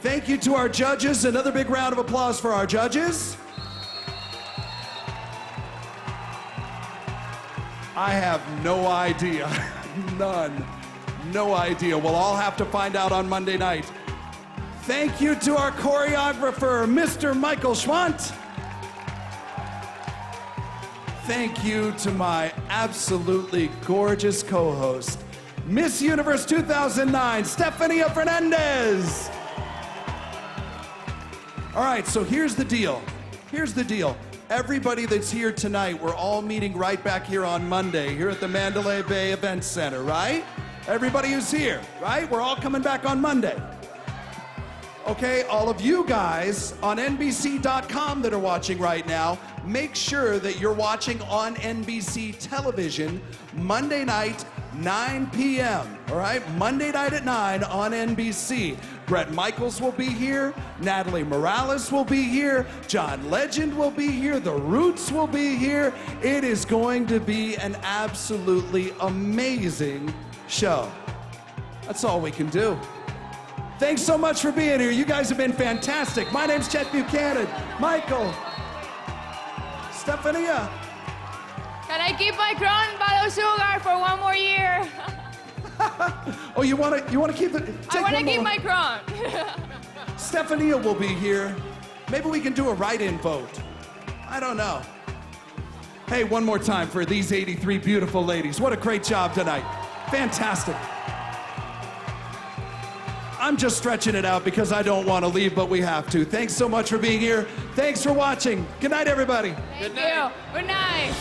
Thank you to our judges. Another big round of applause for our judges. I have no idea. None. No idea. We'll all have to find out on Monday night. Thank you to our choreographer, Mr. Michael Schwant. Thank you to my absolutely gorgeous co-host, Miss Universe 2009, Stefania Fernandez. All right, so here's the deal. Everybody that's here tonight, we're all meeting right back here on Monday, here at the Mandalay Bay Event Center, right? Everybody who's here, right? We're all coming back on Monday. Okay, all of you guys on NBC.com that are watching right now, make sure that you're watching on NBC television Monday night, 9 p.m. All right, Monday night at 9 on NBC. Bret Michaels will be here, Natalie Morales will be here, John Legend will be here, The Roots will be here. It is going to be an absolutely amazing show. That's all we can do. Thanks so much for being here. You guys have been fantastic. My name's Chet Buchanan. Michael. Stefania. Can I keep my crown, Bottle Sugar, for one more year? Oh, you want to keep it? I want to keep my crown. Stefania will be here. Maybe we can do a write-in vote. I don't know. Hey, one more time for these 83 beautiful ladies. What a great job tonight. Fantastic. I'm just stretching it out because I don't want to leave, but we have to. Thanks so much for being here. Thanks for watching. Good night, everybody. Thank you. Good night.